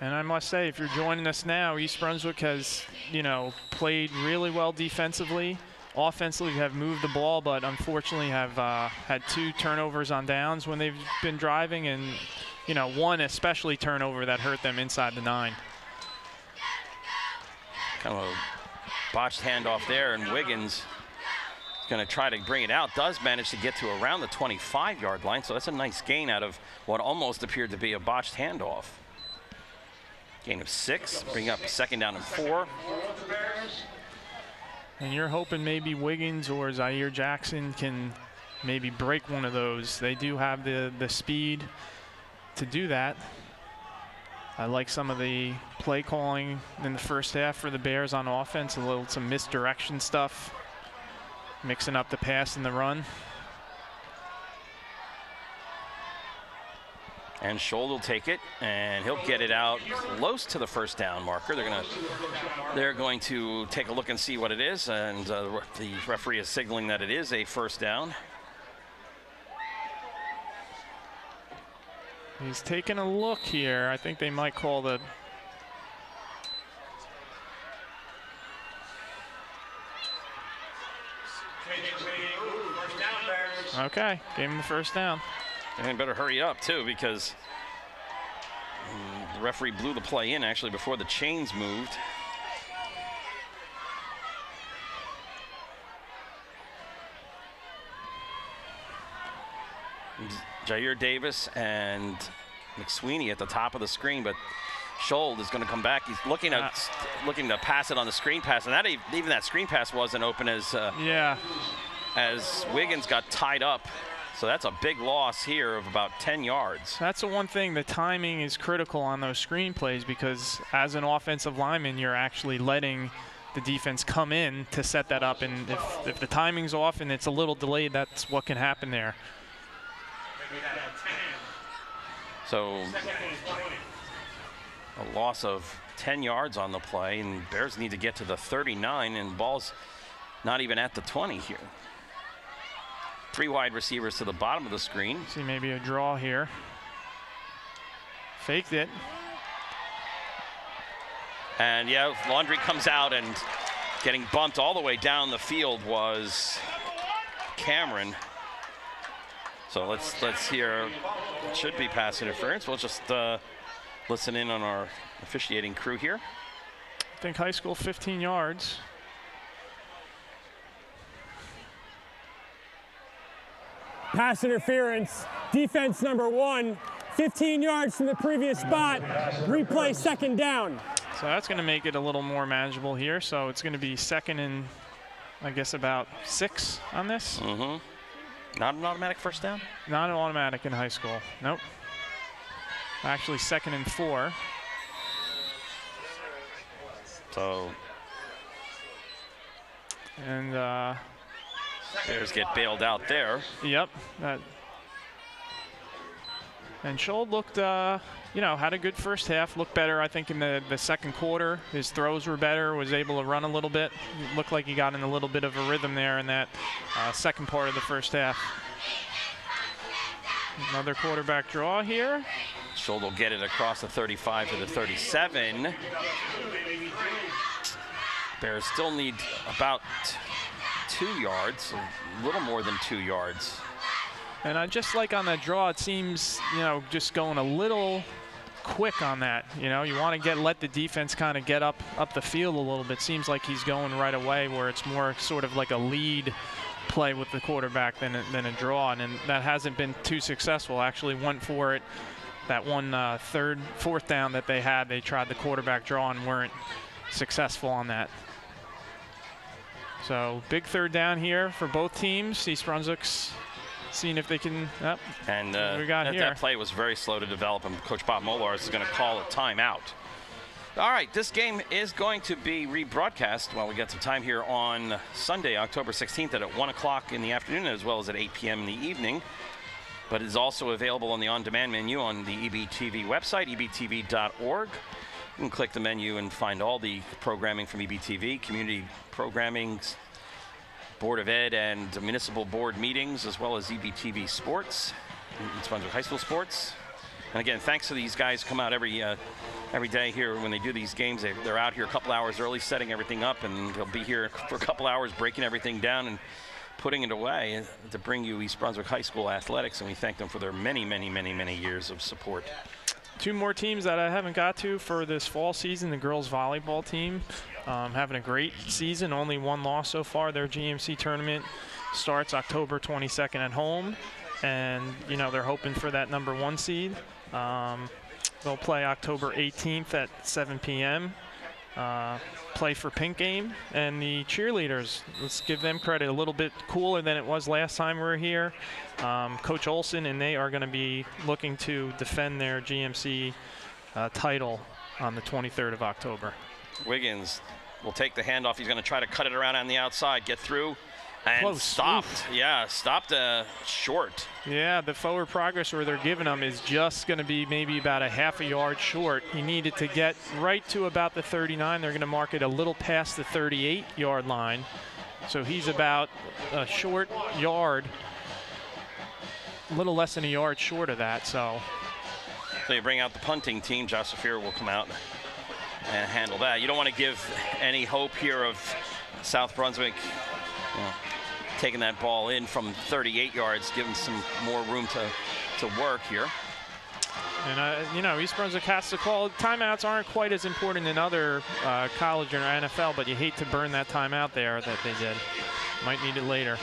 And I must say, if you're joining us now, East Brunswick has, you know, played really well defensively. Offensively, have moved the ball, but unfortunately have had 2 turnovers on downs when they've been driving, and, you know, 1 especially turnover that hurt them inside the 9. Kind of a botched handoff there, and Wiggins is going to try to bring it out. Does manage to get to around the 25-yard line, so that's a nice gain out of what almost appeared to be a botched handoff. Gain of 6, bring up 2nd down and 4. And you're hoping maybe Wiggins or Zaire Jackson can maybe break one of those. They do have the speed to do that. I like some of the play calling in the first half for the Bears on offense, some misdirection stuff, mixing up the pass and the run. And Scholl will take it, and he'll get it out close to the 1st down marker. They're going to take a look and see what it is, and the referee is signaling that it is a 1st down. He's taking a look here. I think they might call the. Okay, gave him the 1st down. And better hurry up, too, because the referee blew the play in, actually, before the chains moved. Jair Davis and McSweeney at the top of the screen, but Scholl is going to come back. He's looking to pass it on the screen pass, and even that screen pass wasn't open as Wiggins got tied up. So that's a big loss here of about 10 yards. That's the one thing. The timing is critical on those screen plays, because as an offensive lineman, you're actually letting the defense come in to set that up. And if the timing's off and it's a little delayed, that's what can happen there. So a loss of 10 yards on the play, and Bears need to get to the 39, and ball's not even at the 20 here. 3 wide receivers to the bottom of the screen. See maybe a draw here. Faked it. And yeah, Laundry comes out, and getting bumped all the way down the field was Cameron. So let's hear. It should be pass interference. We'll just listen in on our officiating crew here. I think high school 15 yards. Pass interference, defense number 1, 15 yards from the previous spot, replay second down. So that's going to make it a little more manageable here. So it's going to be second and, I guess, about 6 on this. Not an automatic first down? Not an automatic in high school. Nope. Actually, second and 4. So. And Bears get bailed out there. Yep. And Scholl looked, had a good first half. Looked better, I think, in the second quarter. His throws were better. Was able to run a little bit. Looked like he got in a little bit of a rhythm there in that second part of the first half. Another quarterback draw here. Scholl will get it across the 35 to the 37. Bears still need about 2 yards, a little more than 2 yards. And just like on that draw, it seems, just going a little quick on that. You want to let the defense kind of get up the field a little bit. Seems like he's going right away, where it's more sort of like a lead play with the quarterback than a draw, and that hasn't been too successful. Actually went for it. That one fourth down that they had, they tried the quarterback draw and weren't successful on that. So big third down here for both teams. East Brunswick's seeing if they can. And we got that play was very slow to develop, and Coach Bob Molars is going to call a timeout. All right, this game is going to be rebroadcast while we get some time here on Sunday, October 16th at 1 o'clock in the afternoon, as well as at 8 p.m. in the evening. But it's also available on the on-demand menu on the EBTV website, ebtv.org. You can click the menu and find all the programming from EBTV, community programming, Board of Ed and municipal board meetings, as well as EBTV sports, East Brunswick High School sports. And again, thanks to these guys who come out every day here when they do these games. They're out here a couple hours early setting everything up, and they'll be here for a couple hours breaking everything down and putting it away to bring you East Brunswick High School athletics, and we thank them for their many, many, many, many years of support. 2 more teams that I haven't got to for this fall season. The girls volleyball team having a great season, only 1 loss so far. Their GMC tournament starts October 22nd at home, and they're hoping for that number 1 seed. They'll play October 18th at 7 p.m. Play for Pink Game. And the cheerleaders, let's give them credit, a little bit cooler than it was last time we were here. Coach Olson, and they are going to be looking to defend their GMC title on the 23rd of October. Wiggins will take the handoff. He's going to try to cut it around on the outside, get through, and close. Stopped. Oof. Yeah, stopped short. Yeah, the forward progress where they're giving him is just going to be maybe about a half a yard short. He needed to get right to about the 39. They're going to mark it a little past the 38-yard line. So he's about a short yard, a little less than a yard short of that. So you bring out the punting team. Josh Saphir will come out and handle that. You don't want to give any hope here of South Brunswick taking that ball in from 38 yards, giving some more room to work here. And, East Brunswick has to call. Timeouts aren't quite as important in other college or NFL, but you hate to burn that timeout there that they did. Might need it later.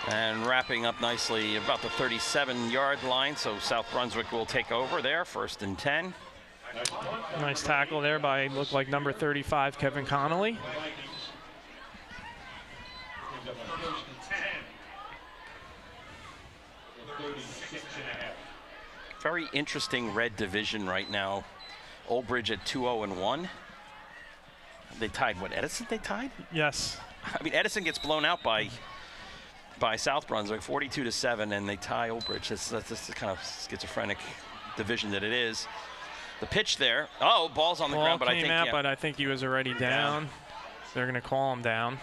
And wrapping up nicely about the 37-yard line, so South Brunswick will take over there, 1st and 10. Nice tackle there by, looked like number 35, Kevin Connolly. Very interesting red division right now. Old Bridge at 2-0-1. They tied what, Edison they tied? Yes. I mean, Edison gets blown out by South Brunswick 42-7, and they tie Old Bridge. That's the kind of schizophrenic division that it is. The pitch there. Oh, ball's on the ground, but I think but I think he was already down. They're going to call him down.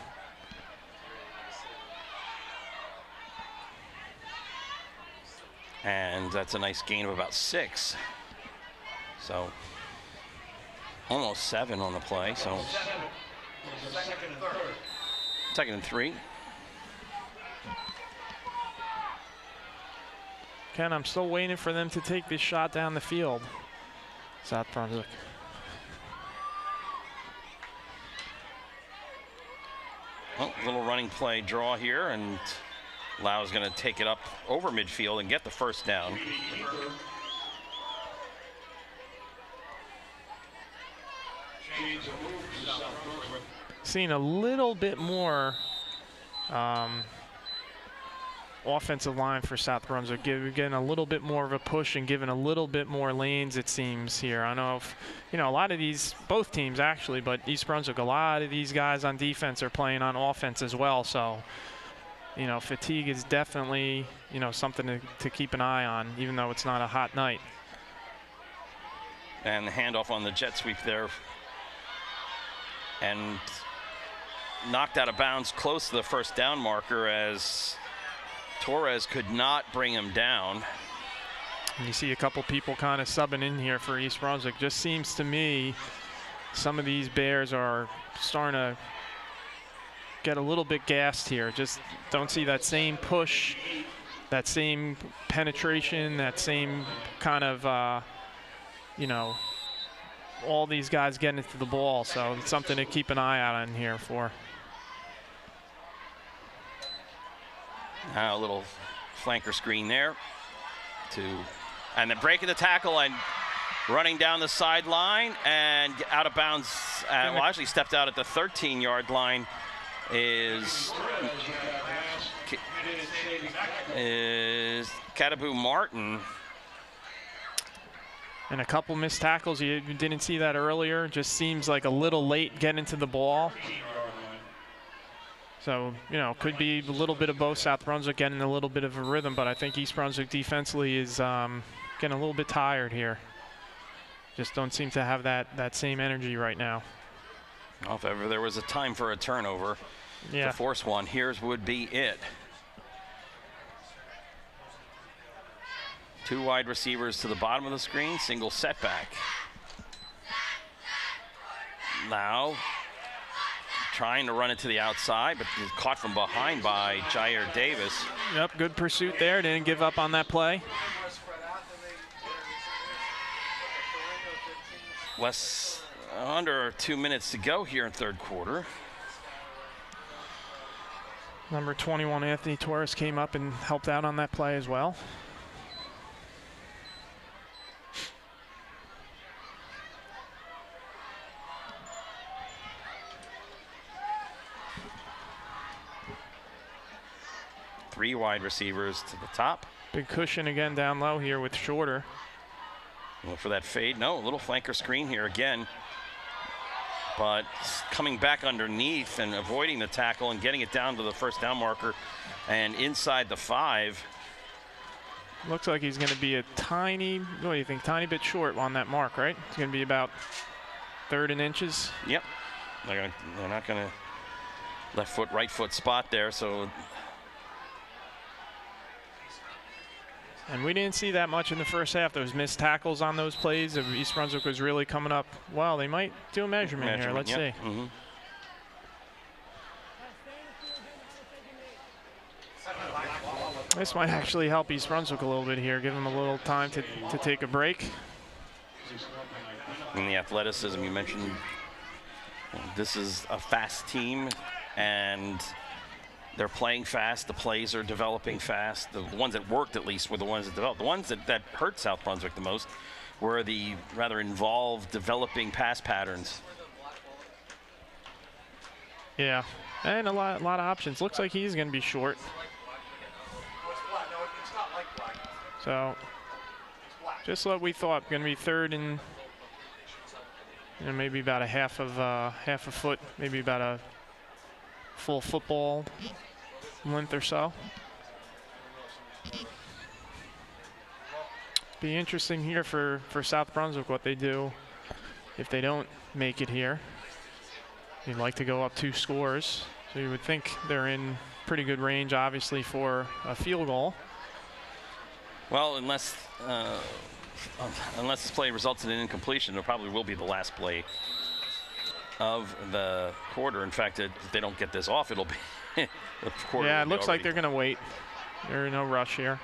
And that's a nice gain of about 6. So almost 7 on the play. So second and 3. Ken, I'm still waiting for them to take this shot down the field. South Brunswick. Well, little running play draw here, and Lau's going to take it up over midfield and get the first down. Seeing a little bit more offensive line for South Brunswick, getting a little bit more of a push and giving a little bit more lanes, it seems, here. I know if, you know, a lot of these, both teams actually, but East Brunswick, a lot of these guys on defense are playing on offense as well. So, you know, fatigue is definitely, you know, something to keep an eye on, even though it's not a hot night. And the handoff on the jet sweep there. And knocked out of bounds close to the first down marker as Torres could not bring him down. And you see a couple people kind of subbing in here for East Brunswick. Just seems to me some of these Bears are starting to get a little bit gassed here. Just don't see that same push, that same penetration, that same kind of, you know, all these guys getting into the ball. So it's something to keep an eye out on here for. A little flanker screen there and then breaking the tackle and running down the sideline and out of bounds. Well, actually stepped out at the 13-yard line is Katabu Martin. And a couple missed tackles. You didn't see that earlier. Just seems like a little late getting to the ball. So, you know, could be a little bit of both. South Brunswick getting a little bit of a rhythm, but I think East Brunswick defensively is getting a little bit tired here. Just don't seem to have that same energy right now. Well, if ever there was a time for a turnover to force one, here's would be it. 2 wide receivers to the bottom of the screen, single setback. Now trying to run it to the outside, but is caught from behind by Jair Davis. Yep, good pursuit there. Didn't give up on that play. Under 2 minutes to go here in third quarter. Number 21, Anthony Torres, came up and helped out on that play as well. Three wide receivers to the top. Big cushion again down low here with Shorter. Look for that fade. No, a little flanker screen here again. But coming back underneath and avoiding the tackle and getting it down to the first down marker and inside the 5. Looks like he's going to be a tiny, what do you think, tiny bit short on that mark, right? It's going to be about 3rd in inches. Yep. They're not going to left foot, right foot spot there, so. And we didn't see that much in the first half. Those missed tackles on those plays. East Brunswick was really coming up. Well, they might do a measurement here. Let's see. Mm-hmm. This might actually help East Brunswick a little bit here, give them a little time to take a break. And the athleticism you mentioned, this is a fast team, and they're playing fast. The plays are developing fast. The ones that worked, at least, were the ones that developed. The ones that hurt South Brunswick the most were the rather involved developing pass patterns. Yeah, and a lot of options. Looks like he's going to be short. So, just what we thought. Going to be 3rd and maybe about a half a foot, maybe about a full football length or so. Be interesting here for South Brunswick what they do if they don't make it here. You'd like to go up 2 scores, so you would think they're in pretty good range, obviously, for a field goal. Well, unless this play results in an incompletion, it probably will be the last play of the quarter. In fact, if they don't get this off, it'll be the quarter. Yeah, it looks like they're going to wait. There's no rush here.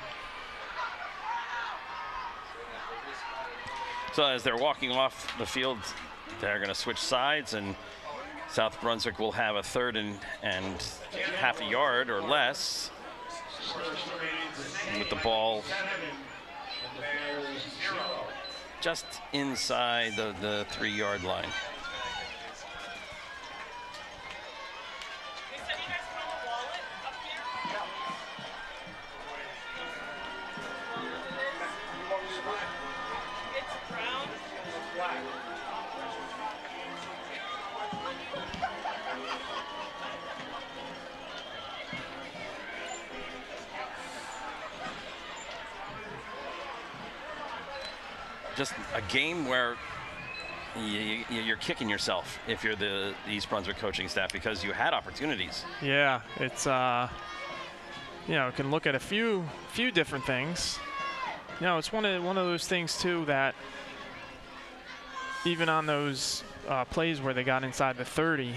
So as they're walking off the field, they're going to switch sides, and South Brunswick will have a 3rd and half a yard or less with the ball just inside the 3-yard line. Just a game where you're kicking yourself if you're the East Brunswick coaching staff, because you had opportunities. Yeah, it's you know, can look at a few different things. You know, it's one of those things too that even on those plays where they got inside the 30,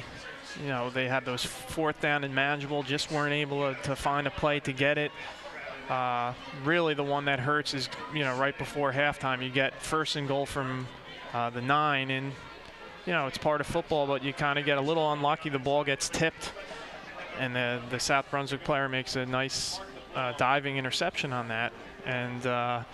you know, they had those 4th down and manageable, just weren't able to find a play to get it. Really the one that hurts is, you know, right before halftime you get 1st and goal from the 9, and you know, it's part of football, but you kind of get a little unlucky. The ball gets tipped and the South Brunswick player makes a nice diving interception on that, and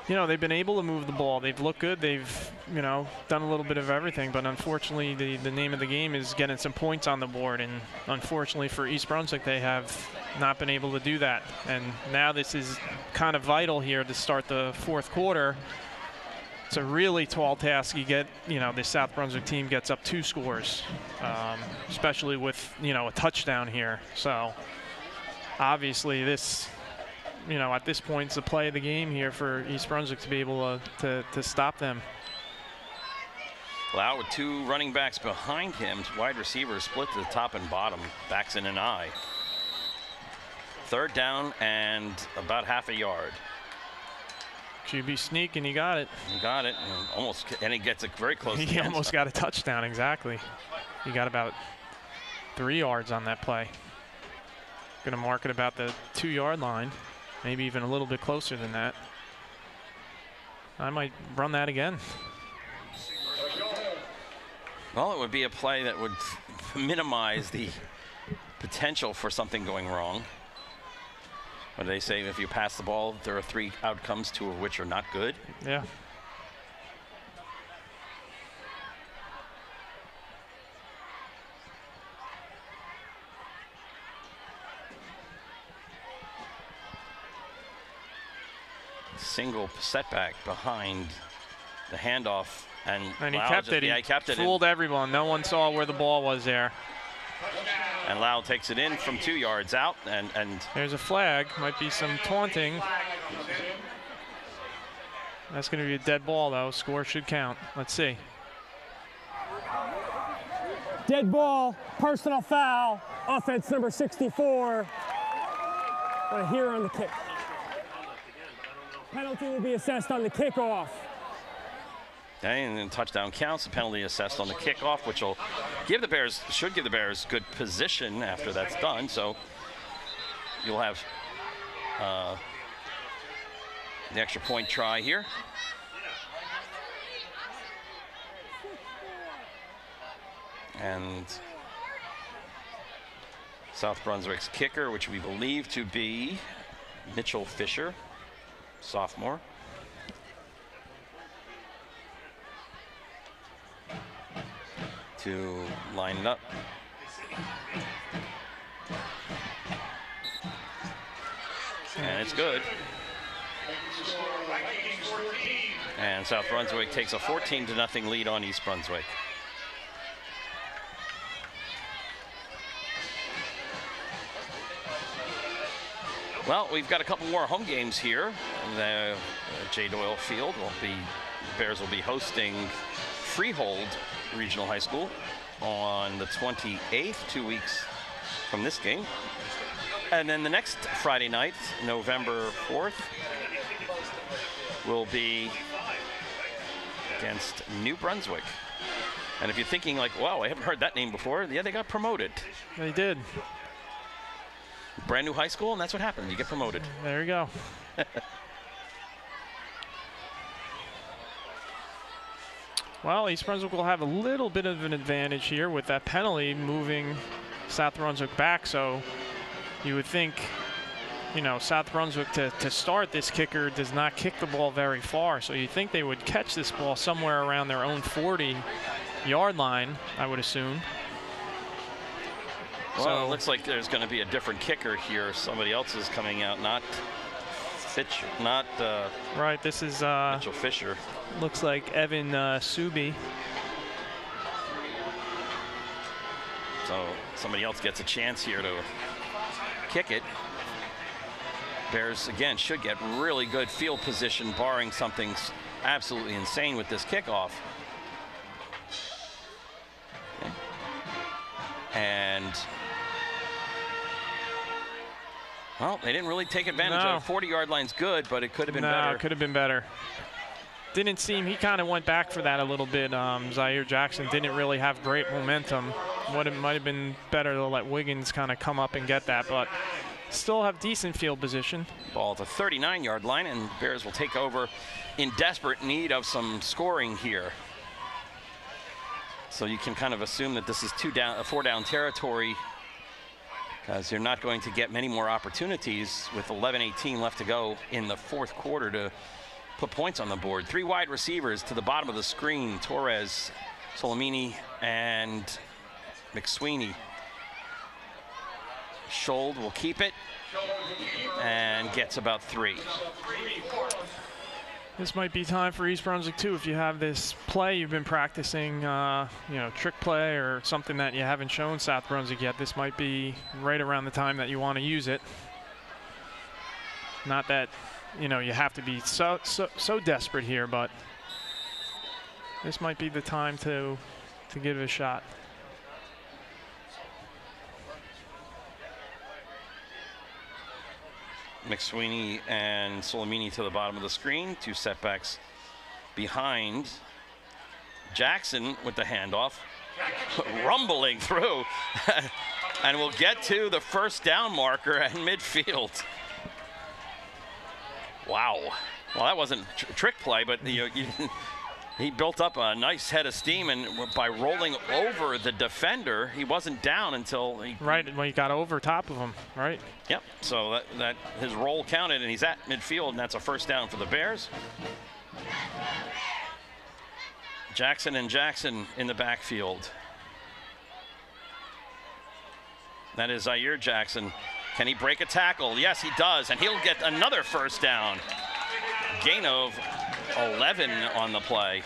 you know, they've been able to move the ball. They've looked good. They've, you know, done a little bit of everything, but unfortunately the name of the game is getting some points on the board, and unfortunately for East Brunswick, they have not been able to do that. And now this is kind of vital here to start the 4th quarter. It's a really tall task. You get, you know, the South Brunswick team gets up 2 scores, especially with, you know, a touchdown here. So obviously this, you know, at this point, it's the play of the game here for East Brunswick to be able to stop them. Lau with 2 running backs behind him, wide receivers split to the top and bottom, backs in an eye. 3rd down and about half a yard. QB sneak, and he got it. He got it, and he gets it very close. He almost got a touchdown, exactly. He got about 3 yards on that play. Going to mark it about the 2-yard line, maybe even a little bit closer than that. I might run that again. Well, it would be a play that would minimize the potential for something going wrong. What do they say? If you pass the ball, there are 3 outcomes, 2 of which are not good. Yeah. Single setback behind the handoff, and he kept it. Yeah, he kept it. Fooled everyone. No one saw where the ball was there. And Lau takes it in from 2 yards out, and there's a flag. Might be some taunting. That's going to be a dead ball, though. Score should count. Let's see. Dead ball, personal foul, offense number 64. Want to hear on the kick. Penalty will be assessed on the kickoff. And then touchdown counts. The penalty assessed on the kickoff, which will give the Bears, should give the Bears good position after that's done. So you'll have the extra point try here. And South Brunswick's kicker, which we believe to be Mitchell Fisher, sophomore. To line it up. And it's good. And South Brunswick takes a 14-0 lead on East Brunswick. Well, we've got a couple more home games here. The J. Doyle Field Bears will be hosting Freehold Regional High School on the 28th, 2 weeks from this game. And then the next Friday night, November 4th, will be against New Brunswick. And if you're thinking like, wow, I haven't heard that name before, yeah, they got promoted. They did. Brand new high school, and that's what happened. You get promoted. There you go. Well, East Brunswick will have a little bit of an advantage here with that penalty moving South Brunswick back. So you would think, you know, South Brunswick to start, this kicker does not kick the ball very far. So you think they would catch this ball somewhere around their own 40-yard line, I would assume. Well, So it looks like there's going to be a different kicker here. Somebody else is coming out, not Fitch, not right, this is Mitchell Fisher. looks like Evan Subi. So somebody else gets a chance here to kick it. Bears, again, should get really good field position, barring something absolutely insane with this kickoff. Okay. And, well, they didn't really take advantage of it. 40-yard line's good, but it could have been better. No, it could have been better. Didn't seem, he kind of went back for that a little bit. Zaire Jackson didn't really have great momentum. What it might have been better to let Wiggins kind of come up and get that, but still have decent field position. Ball at the 39-yard line, and Bears will take over in desperate need of some scoring here. So you can kind of assume that this is 4-down territory, because you're not going to get many more opportunities with 11:18 left to go in the fourth quarter to put points on the board. 3 wide receivers to the bottom of the screen: Torres, Solomini, and McSweeney. Schold will keep it and gets about 3. This might be time for East Brunswick too. If you have this play you've been practicing, you know, trick play or something that you haven't shown South Brunswick yet, this might be right around the time that you want to use it. Not that, you know, you have to be so desperate here, but this might be the time to give it a shot. McSweeney and Solomini to the bottom of the screen. 2 setbacks behind. Jackson with the handoff, rumbling through, and we'll get to the first down marker at midfield. Wow. Well, that wasn't a trick play, but he built up a nice head of steam, and by rolling over the defender, he wasn't down until he... Right, when he got over top of him, right? Yep, so that his roll counted, and he's at midfield, and that's a first down for the Bears. Jackson and Jackson in the backfield. That is Zaire Jackson. Can he break a tackle? Yes, he does, and he'll get another first down. Gain of 11 on the play.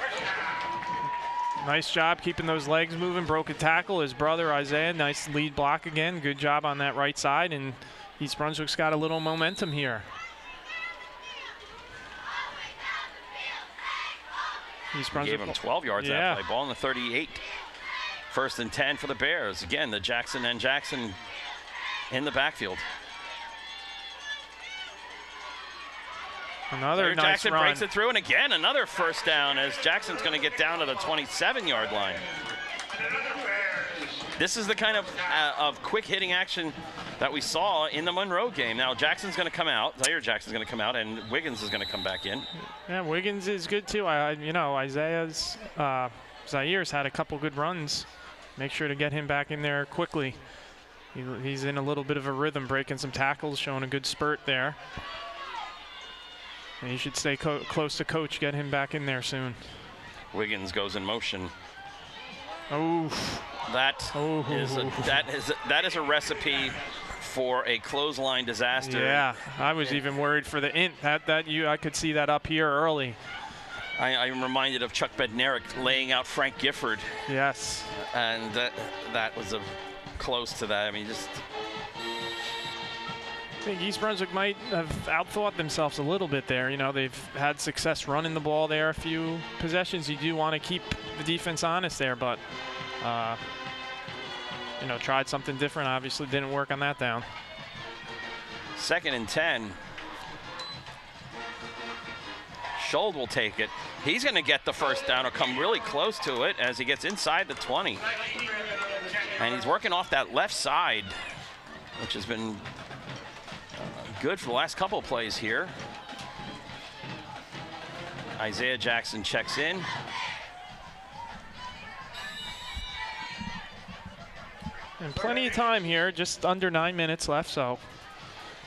Nice job keeping those legs moving. Broke a tackle. His brother Isaiah, nice lead block again. Good job on that right side, and East Brunswick's got a little momentum here. East Brunswick gave him 12 yards that play. Ball in the 38. 1st and 10 for the Bears. Again, the Jackson and Jackson in the backfield. Another nice Jackson run. breaks it through, and again, another first down as Jackson's going to get down to the 27-yard line. This is the kind of quick hitting action that we saw in the Monroe game. Now Jackson's going to come out, Zaire Jackson's going to come out, and Wiggins is going to come back in. Yeah, Wiggins is good too. You know, Zaire's had a couple good runs. Make sure to get him back in there quickly. He's in a little bit of a rhythm, breaking some tackles, showing a good spurt there. And he should stay close to coach, get him back in there soon. Wiggins goes in motion. Oof. That is a recipe for a clothesline disaster. Yeah, I was even worried for the int. I could see that up here early. I'm reminded of Chuck Bednarik laying out Frank Gifford. Yes. And that was close to that. I mean, just... I think East Brunswick might have outthought themselves a little bit there. You know, they've had success running the ball there. A few possessions, you do want to keep the defense honest there, but, you know, tried something different. Obviously didn't work on that down. 2nd and 10. Schold will take it. He's going to get the first down or come really close to it as he gets inside the 20. And he's working off that left side, which has been good for the last couple of plays here. Isaiah Jackson checks in. And plenty of time here, just under 9 minutes left, so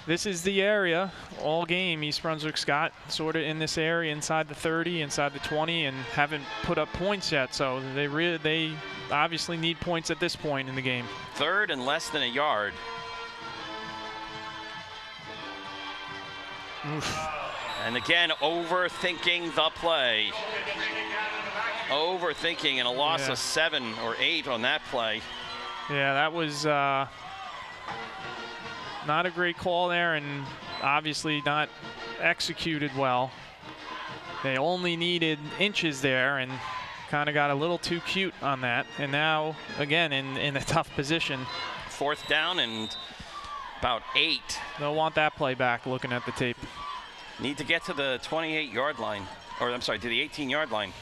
this is the area all game East Brunswick's got sort of in this area inside the 30, inside the 20, and haven't put up points yet, so they obviously need points at this point in the game. 3rd and less than a yard. Oof. And again, overthinking the play. Overthinking, and a loss of 7 or 8 on that play. Yeah, that was not a great call there, and obviously not executed well. They only needed inches there and kind of got a little too cute on that. And now, again, in a tough position. 4th down and about 8. They'll want that play back looking at the tape. Need to get to the 28-yard line, or I'm sorry, to the 18-yard line.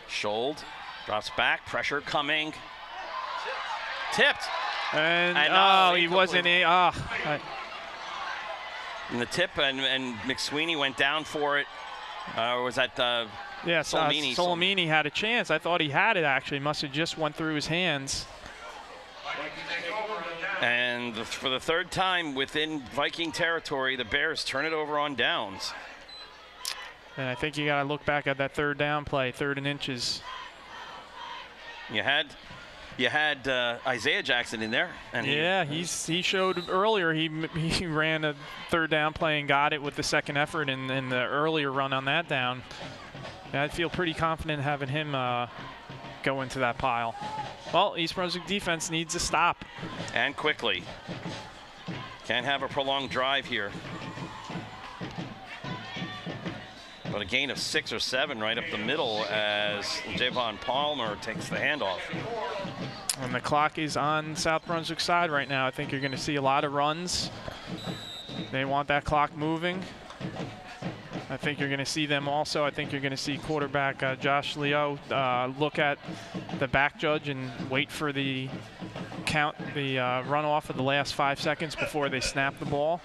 Schold drops back, pressure coming. Tipped. And he wasn't. And the tip, and McSweeney went down for it. Or was that yes, Solomini? Solomini had a chance. I thought he had it, actually. Must have just went through his hands. And for the 3rd time within Viking territory, the Bears turn it over on downs. And I think you got to look back at that 3rd down play, 3rd and inches. You had Isaiah Jackson in there. And he showed earlier he ran a 3rd down play and got it with the 2nd effort in the earlier run on that down. And I'd feel pretty confident having him go into that pile. Well, East Brunswick defense needs a stop. And quickly. Can't have a prolonged drive here. But a gain of 6 or 7 right up the middle as Javon Palmer takes the handoff. And the clock is on South Brunswick side right now. I think you're going to see a lot of runs. They want that clock moving. I think you're going to see them also. I think you're going to see quarterback Josh Leo look at the back judge and wait for the count, the runoff of the last 5 seconds before they snap the ball.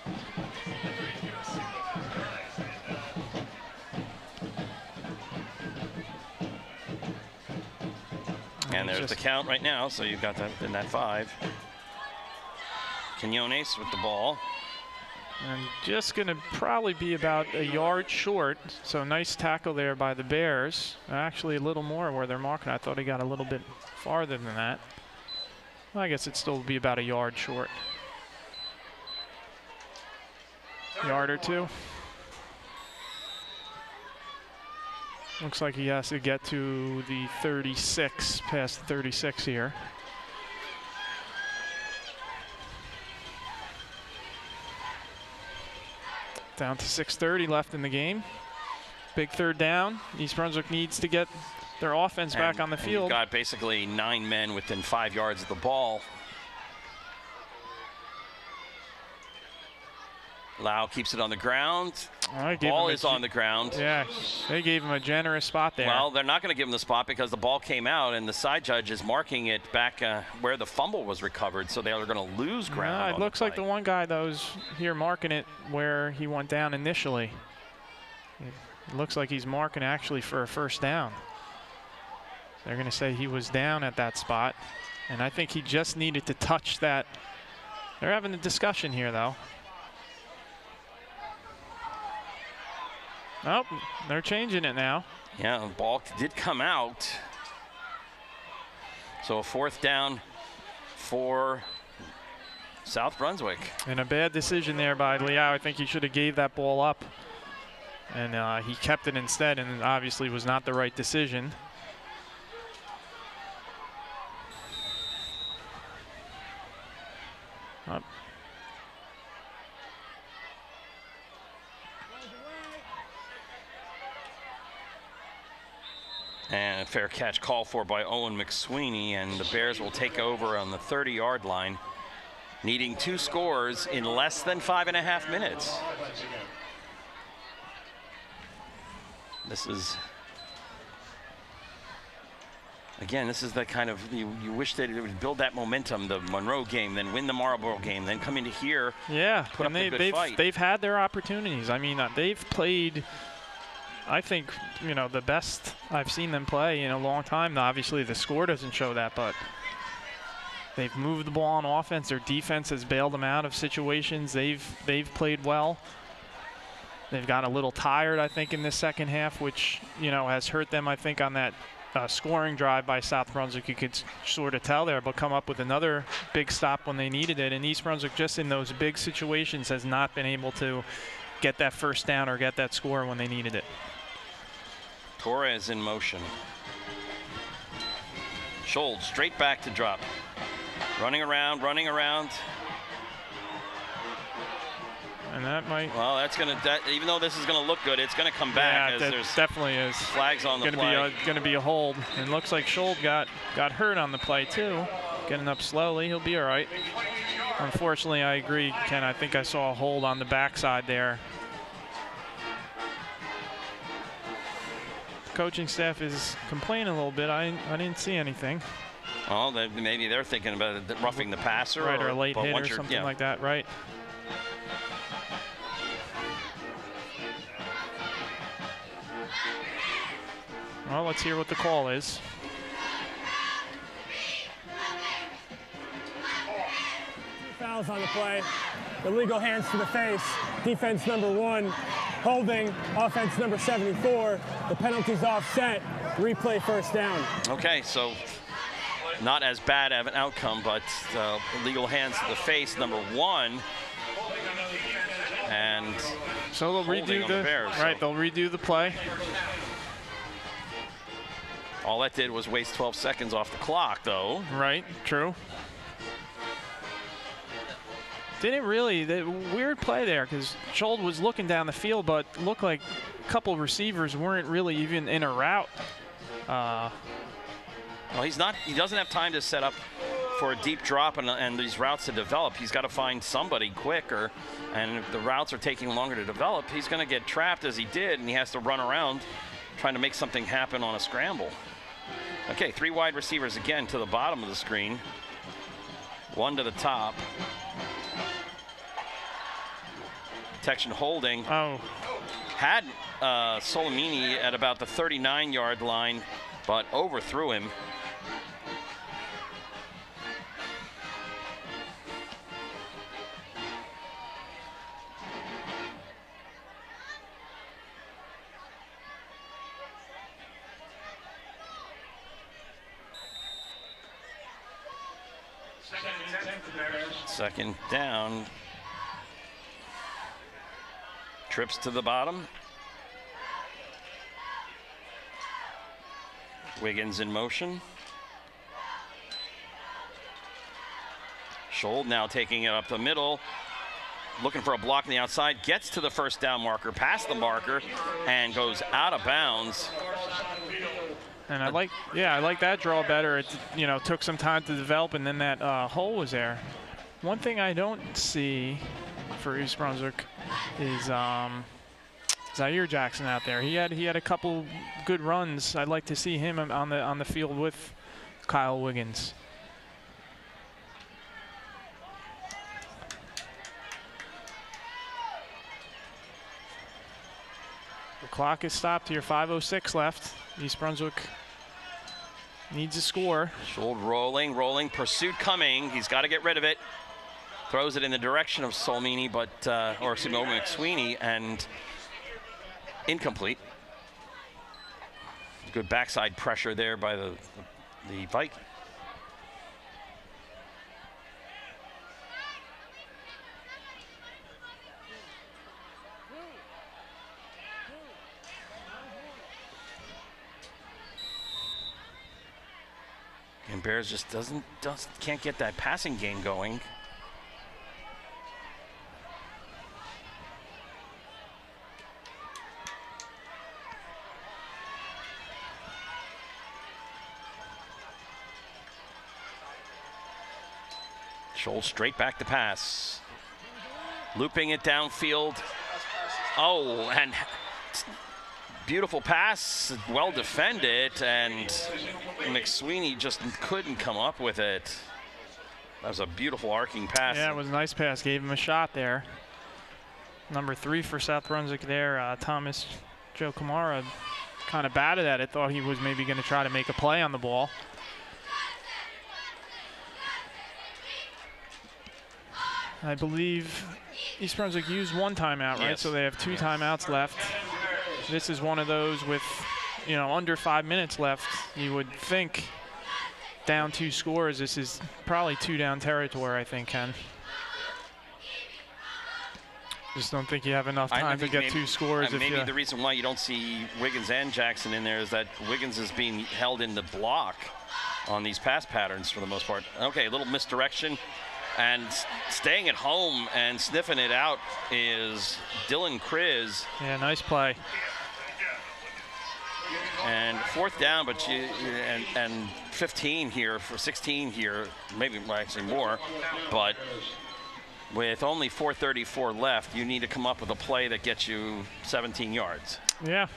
And there's the count right now, so you've got that in that 5. Quinones with the ball. And just going to probably be about a yard short. So nice tackle there by the Bears. Actually, a little more where they're marking. I thought he got a little bit farther than that. Well, I guess it'd still be about a yard short. Yard or 2. Looks like he has to get to the 36, past the 36 here. Down to 6:30 left in the game. Big 3rd down. East Brunswick needs to get their offense back on the field. You've got basically 9 men within 5 yards of the ball. Lau keeps it on the ground. Ball is on the ground. Yeah, they gave him a generous spot there. Well, they're not going to give him the spot because the ball came out and the side judge is marking it back where the fumble was recovered, so they are going to lose ground. It looks like the one guy that was here marking it where he went down initially. It looks like he's marking actually for a 1st down. They're going to say he was down at that spot, and I think he just needed to touch that. They're having a discussion here, though. Oh, they're changing it now. Yeah, the ball did come out. So a 4th down for South Brunswick. And a bad decision there by Liao. I think he should have gave that ball up. And he kept it instead, and obviously was not the right decision. And a fair catch called for by Owen McSweeney, and the Bears will take over on the 30-yard line, needing 2 scores in less than 5.5 minutes. This is, again, this is the kind of, you wish that it would build that momentum, the Monroe game, then win the Marlboro game, then come into here, put up a good fight. They've had their opportunities. I mean, they've played, I think, you know, the best I've seen them play in a long time. Now, obviously, the score doesn't show that, but they've moved the ball on offense. Their defense has bailed them out of situations. They've played well. They've got a little tired, I think, in this second half, which, you know, has hurt them, I think, on that scoring drive by South Brunswick. You could sort of tell there, but come up with another big stop when they needed it. And East Brunswick, just in those big situations, has not been able to get that first down or get that score when they needed it. Torres in motion. Schold straight back to drop. Running around. And that might. Well, that's gonna. Even though this is gonna look good, it's gonna come back. Yeah, as that there's definitely is. Flags on the play. Going to be a hold. And looks like Schold got hurt on the play too. Getting up slowly. He'll be all right. Unfortunately, I agree, Ken. I think I saw a hold on the backside there. The coaching staff is complaining a little bit. I didn't see anything. Oh, maybe they're thinking about it, roughing the passer, right, or a late hit or yeah. something like that, right? Well, let's hear what the call is. Fouls on the play. Illegal hands to the face. Defense number 1. Holding. Offense number 74. The penalty's offset. Replay first down. Okay, so not as bad of an outcome, but illegal hands to the face, number 1. And so they'll redo the Bears, right. So. They'll redo the play. All that did was waste 12 seconds off the clock, though. Right, true. Didn't really, the weird play there, because Schold was looking down the field, but looked like a couple receivers weren't really even in a route. Well, he doesn't have time to set up for a deep drop and these routes to develop. He's got to find somebody quicker, and if the routes are taking longer to develop, he's going to get trapped as he did, and he has to run around trying to make something happen on a scramble. Okay, 3 wide receivers again to the bottom of the screen. 1 to the top. Protection holding. Oh. Had Solimini at about the 39-yard line, but overthrew him. Second down. Trips to the bottom. Wiggins in motion. Schold now taking it up the middle. Looking for a block on the outside. Gets to the first down marker, past the marker, and goes out of bounds. And I like that draw better. It, you know, took some time to develop, and then that hole was there. One thing I don't see for East Brunswick is Zaire Jackson out there. He had a couple good runs. I'd like to see him on the field with Kyle Wiggins. The clock is stopped here. 5:06 left. East Brunswick needs a score. Schold rolling, pursuit coming. He's got to get rid of it. Throws it in the direction of Solimini, or McSweeney, and incomplete. Good backside pressure there by the Vikings. And Bears just can't get that passing game going. Scholl straight back to pass. Looping it downfield. Oh, and beautiful pass, well defended, and McSweeney just couldn't come up with it. That was a beautiful arcing pass. Yeah, it was a nice pass. Gave him a shot there. Number 3 for South Brunswick there, Thomas Joe Kamara, kind of batted at it. Thought he was maybe going to try to make a play on the ball. I believe East Brunswick used 1 timeout, right? Yes. So they have 2 timeouts left. This is one of those with, you know, under 5 minutes left. You would think down 2 scores. This is probably 2 down territory, I think, Ken. Just don't think you have enough time to get 2 scores. Maybe the reason why you don't see Wiggins and Jackson in there is that Wiggins is being held in the block on these pass patterns for the most part. Okay, a little misdirection. And staying at home and sniffing it out is Dylan Kriz. Yeah, nice play. And 4th down, but and 15 here for 16 here, maybe actually more. But with only 4:34 left, you need to come up with a play that gets you 17 yards. Yeah.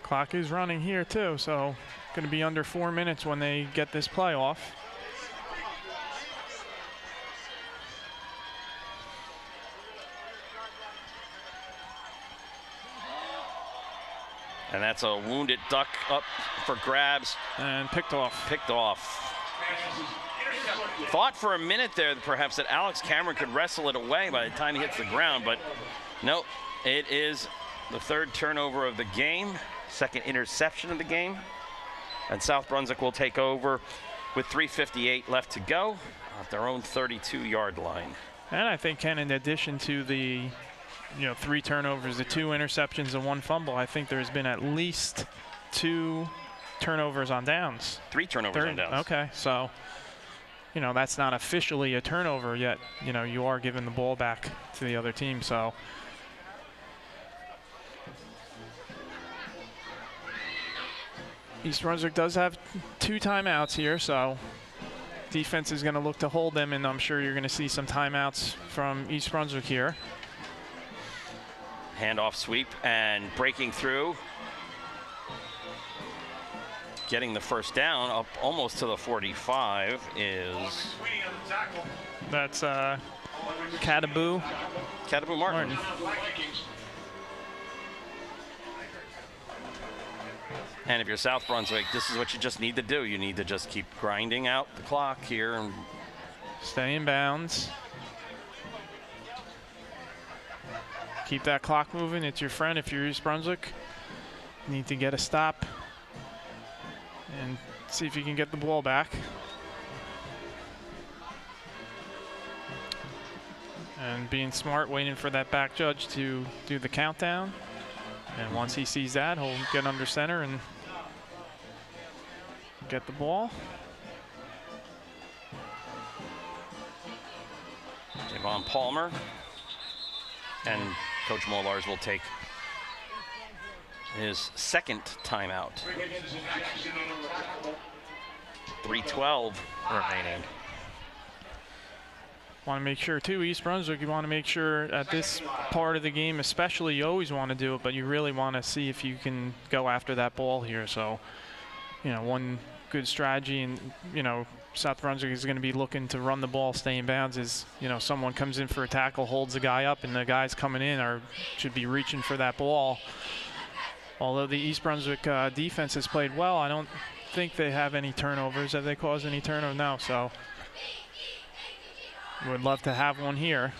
Clock is running here too, so going to be under 4 minutes when they get this play off. And that's a wounded duck up for grabs. And picked off. Picked off. Thought for a minute there perhaps that Alex Cameron could wrestle it away by the time he hits the ground, but nope. It is the 3rd turnover of the game, 2nd interception of the game. And South Brunswick will take over with 3:58 left to go at their own 32-yard line. And I think, Ken, in addition to the 3 turnovers, the 2 interceptions and 1 fumble, I think there's been at least 2 turnovers on downs. 3 turnovers on downs. Okay, so, that's not officially a turnover yet. You are giving the ball back to the other team, so. East Brunswick does have 2 timeouts here, so defense is going to look to hold them, and I'm sure you're going to see some timeouts from East Brunswick here. Handoff sweep and breaking through. Getting the 1st down up almost to the 45 is... That's Cataboo Martin. And if you're South Brunswick, this is what you just need to do. You need to just keep grinding out the clock here. And stay in bounds. Keep that clock moving. It's your friend if you're East Brunswick. You need to get a stop and see if you can get the ball back. And being smart, waiting for that back judge to do the countdown. And once he sees that, he'll get under center and get the ball. Javon Palmer. And Coach Molars will take his 2nd timeout. 3:12 remaining. Want to make sure too, East Brunswick, you want to make sure at this part of the game especially, you always want to do it, but you really want to see if you can go after that ball here. So, one good strategy, and South Brunswick is going to be looking to run the ball, stay in bounds, is someone comes in for a tackle, holds the guy up, and the guys coming in should be reaching for that ball. Although the East Brunswick defense has played well, I don't think they have any turnovers. Have they caused any turnover? No, so would love to have one here.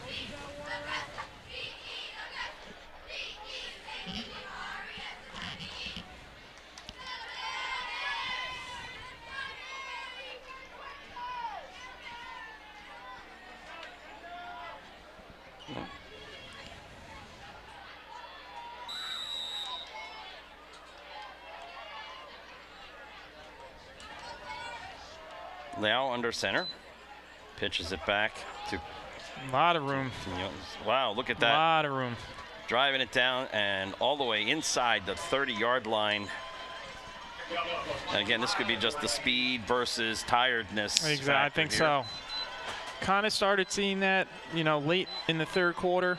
Now under center. Pitches it back to A lot of room. Wow, look at A that. lot of room. Driving it down and all the way inside the 30-yard line. And again, this could be just the speed versus tiredness. Exactly, I think so. Kind of started seeing that, you know, late in the third quarter.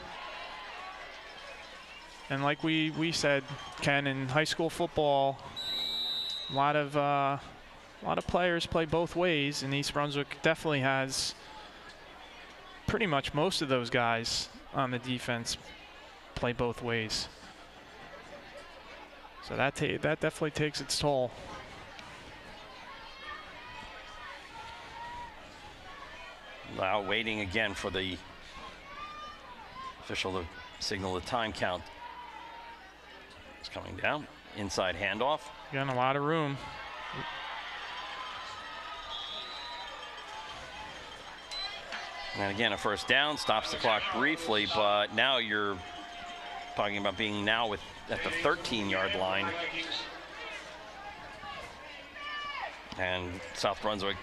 And like we said, Ken, in high school football, a lot of players play both ways, and East Brunswick definitely has pretty much most of those guys on the defense play both ways. So that definitely takes its toll. Now waiting again for the official to signal the time count. It's coming down. Inside handoff. Again, a lot of room. And again, a first down stops the clock briefly, but now you're talking about being now at the 13-yard line. And South Brunswick,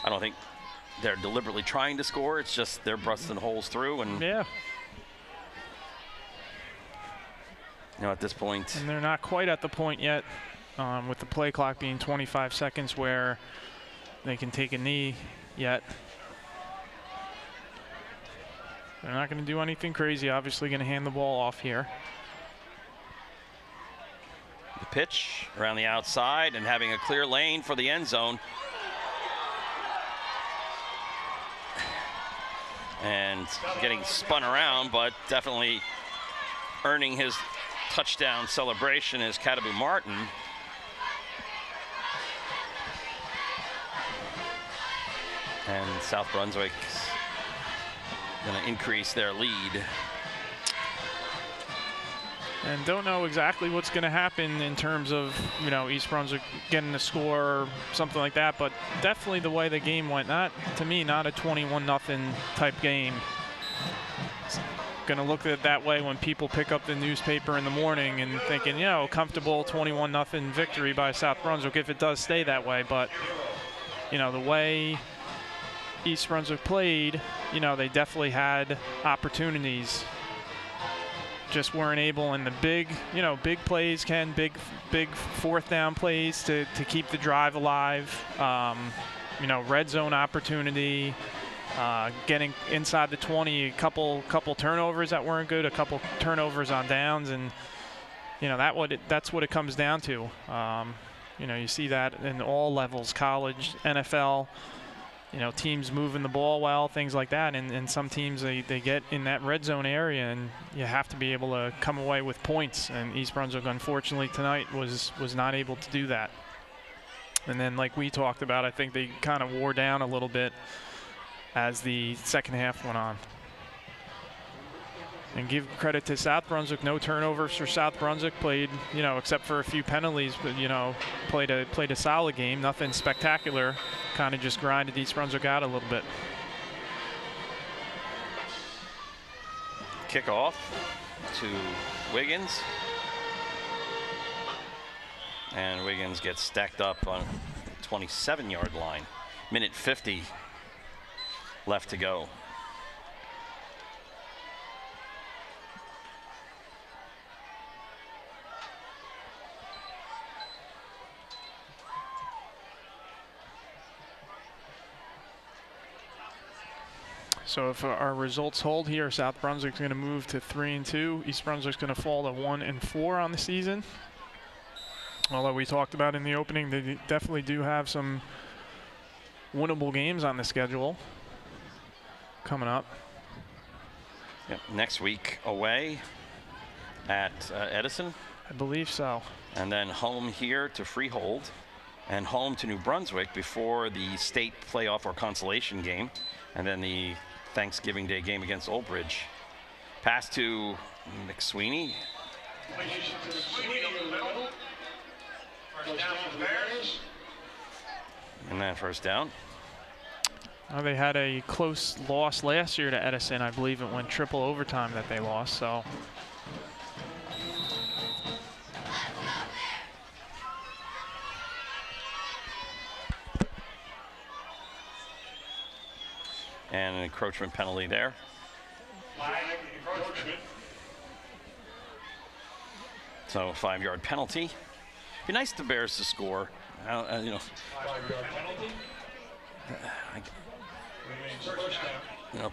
I don't think they're deliberately trying to score. It's just they're busting holes through. And yeah. You know, at this point. And they're not quite at the point yet, with the play clock being 25 seconds, where they can take a knee yet. They're not going to do anything crazy. Obviously going to hand the ball off here. The pitch around the outside and having a clear lane for the end zone. And getting spun around, but definitely earning his touchdown celebration is Katabu Martin. And South Brunswick's going to increase their lead. And don't know exactly what's going to happen in terms of, you know, East Brunswick getting a score or something like that, but definitely the way the game went, to me, not a 21-0 type game. Going to look at it that way when people pick up the newspaper in the morning and thinking, you know, comfortable 21-0 victory by South Brunswick if it does stay that way. But, you know, the way East Brunswick played, you know, they definitely had opportunities. Just weren't able in the big, you know, big plays, big fourth down plays to keep the drive alive. You know, red zone opportunity, getting inside the 20, a couple turnovers that weren't good, a couple turnovers on downs, and you know that's what it comes down to. You know, you see that in all levels, college, NFL. You know, teams moving the ball well, things like that, and some teams they get in that red zone area, and you have to be able to come away with points. And East Brunswick, unfortunately, tonight was not able to do that. And then, like we talked about, I think they kind of wore down a little bit as the second half went on. And give credit to South Brunswick, no turnovers for South Brunswick. Played, you know, except for a few penalties, but you know, played a solid game. Nothing spectacular. Kind of just grinded East Brunswick out a little bit. Kickoff to Wiggins. And Wiggins gets stacked up on 27-yard line. Minute 50 left to go. So if our results hold here, South Brunswick's going to move to 3-2. East Brunswick's going to fall to 1-4 on the season. Although we talked about in the opening, they definitely do have some winnable games on the schedule coming up. Yep. Next week away at Edison. I believe so. And then home here to Freehold and home to New Brunswick before the state playoff or consolation game. And then the Thanksgiving Day game against Old Bridge. Pass to McSweeney. And then first down. They had a close loss last year to Edison. I believe it went triple overtime that they lost. So. And an encroachment penalty there. So 5-yard penalty. Be nice to Bears to score.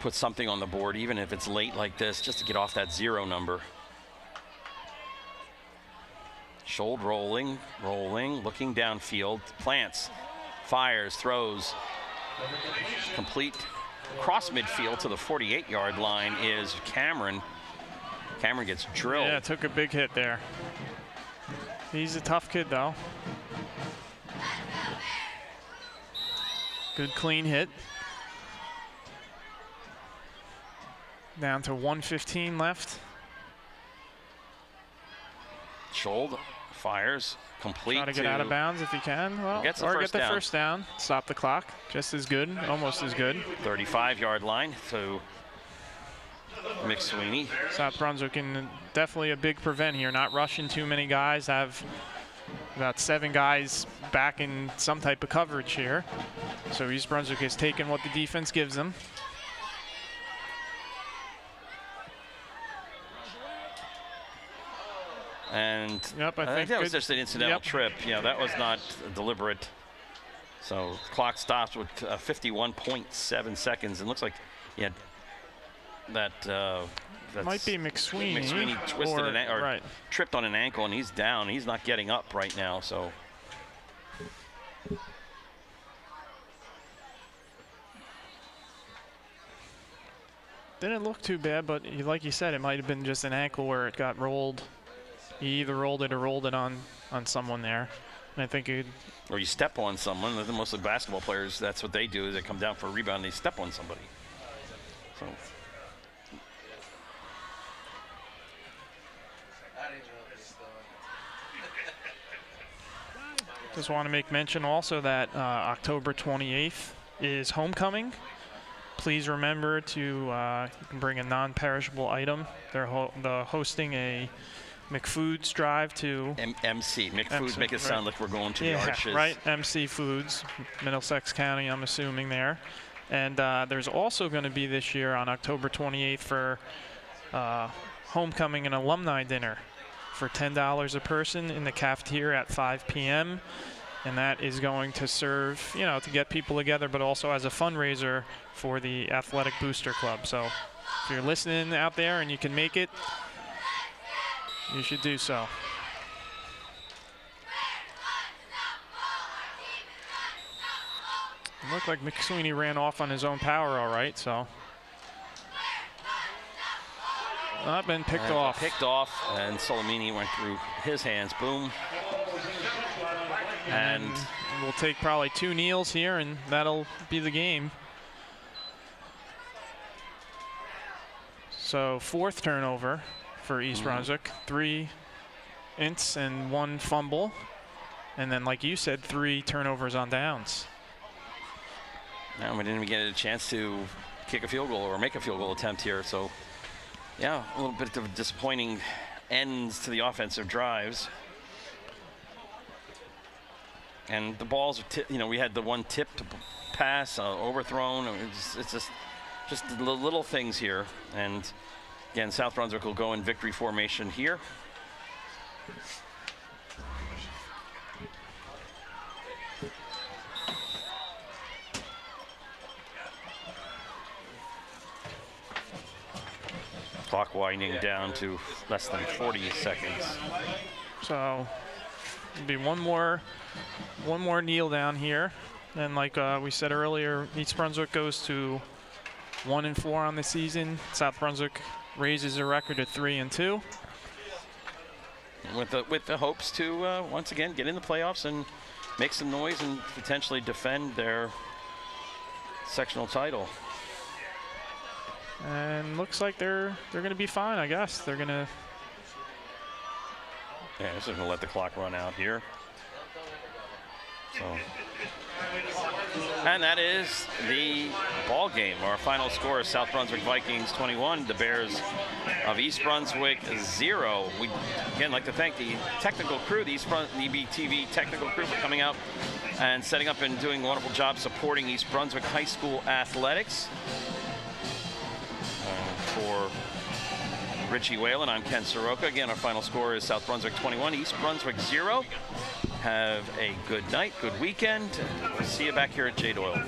Put something on the board, even if it's late like this, just to get off that 0 number. Schold rolling, looking downfield, plants, fires, throws. Complete cross midfield to the 48-yard line is Cameron. Cameron gets drilled. Yeah, took a big hit there. He's a tough kid, though. Good clean hit. Down to 1:15 left. Schold fires, complete. Try to get out of bounds if you can. Well, get the first down. Stop the clock. Just as good, almost as good. 35-yard line to McSweeney. South Brunswick in definitely a big prevent here. Not rushing too many guys. Have about 7 guys back in some type of coverage here. So East Brunswick has taken what the defense gives them. And yep, I think that was just an incidental trip. Yeah, that was not deliberate. So the clock stops with 51.7 seconds. And looks like he had that. Might be McSweeney. McSweeney twisted tripped on an ankle, and he's down. He's not getting up right now. So. Didn't look too bad, but like you said, it might have been just an ankle where it got rolled. He either rolled it or rolled it on someone there. And I think it. Or you step on someone. Mostly basketball players, that's what they do. Is they come down for a rebound, and they step on somebody. So. Just want to make mention also that October 28th is homecoming. Please remember to you can bring a non-perishable item. They're hosting a McFoods drive to MC. McFoods make it sound like we're going to the Arches. Right. MC Foods, Middlesex County, I'm assuming there. And there's also going to be this year on October 28th for homecoming and alumni dinner for $10 a person in the cafeteria at 5 p.m. And that is going to serve, to get people together, but also as a fundraiser for the Athletic Booster Club. So if you're listening out there and you can make it, you should do so. It looked like McSweeney ran off on his own power all right, so. Not been picked off. Picked off, and Solomini went through his hands. Boom. And we'll take probably 2 kneels here, and that'll be the game. So 4th turnover for East Brunswick. 3 ints and 1 fumble. And then, like you said, 3 turnovers on downs. Now we didn't even get a chance to kick a field goal or make a field goal attempt here. So, yeah, a little bit of disappointing ends to the offensive drives. And the balls, we had the one tipped pass, overthrown. It's just the little things here. And again, South Brunswick will go in victory formation here. Clock winding down to less than 40 seconds. So it'll be one more kneel down here. And like we said earlier, East Brunswick goes to 1-4 on the season. South Brunswick raises a record to 3-2. With the hopes to once again get in the playoffs and make some noise and potentially defend their sectional title. And looks like they're going to be fine, I guess. They're going to. Yeah, this is going to let the clock run out here. So And that is the ball game. Our final score is South Brunswick Vikings 21, the Bears of East Brunswick 0. We again like to thank the technical crew, the EBTV technical crew, for coming out and setting up and doing a wonderful job supporting East Brunswick High School athletics. For Richie Whalen, I'm Ken Saroka. Again, our final score is South Brunswick 21, East Brunswick 0. Have a good night, good weekend. We'll see you back here at J. Doyle.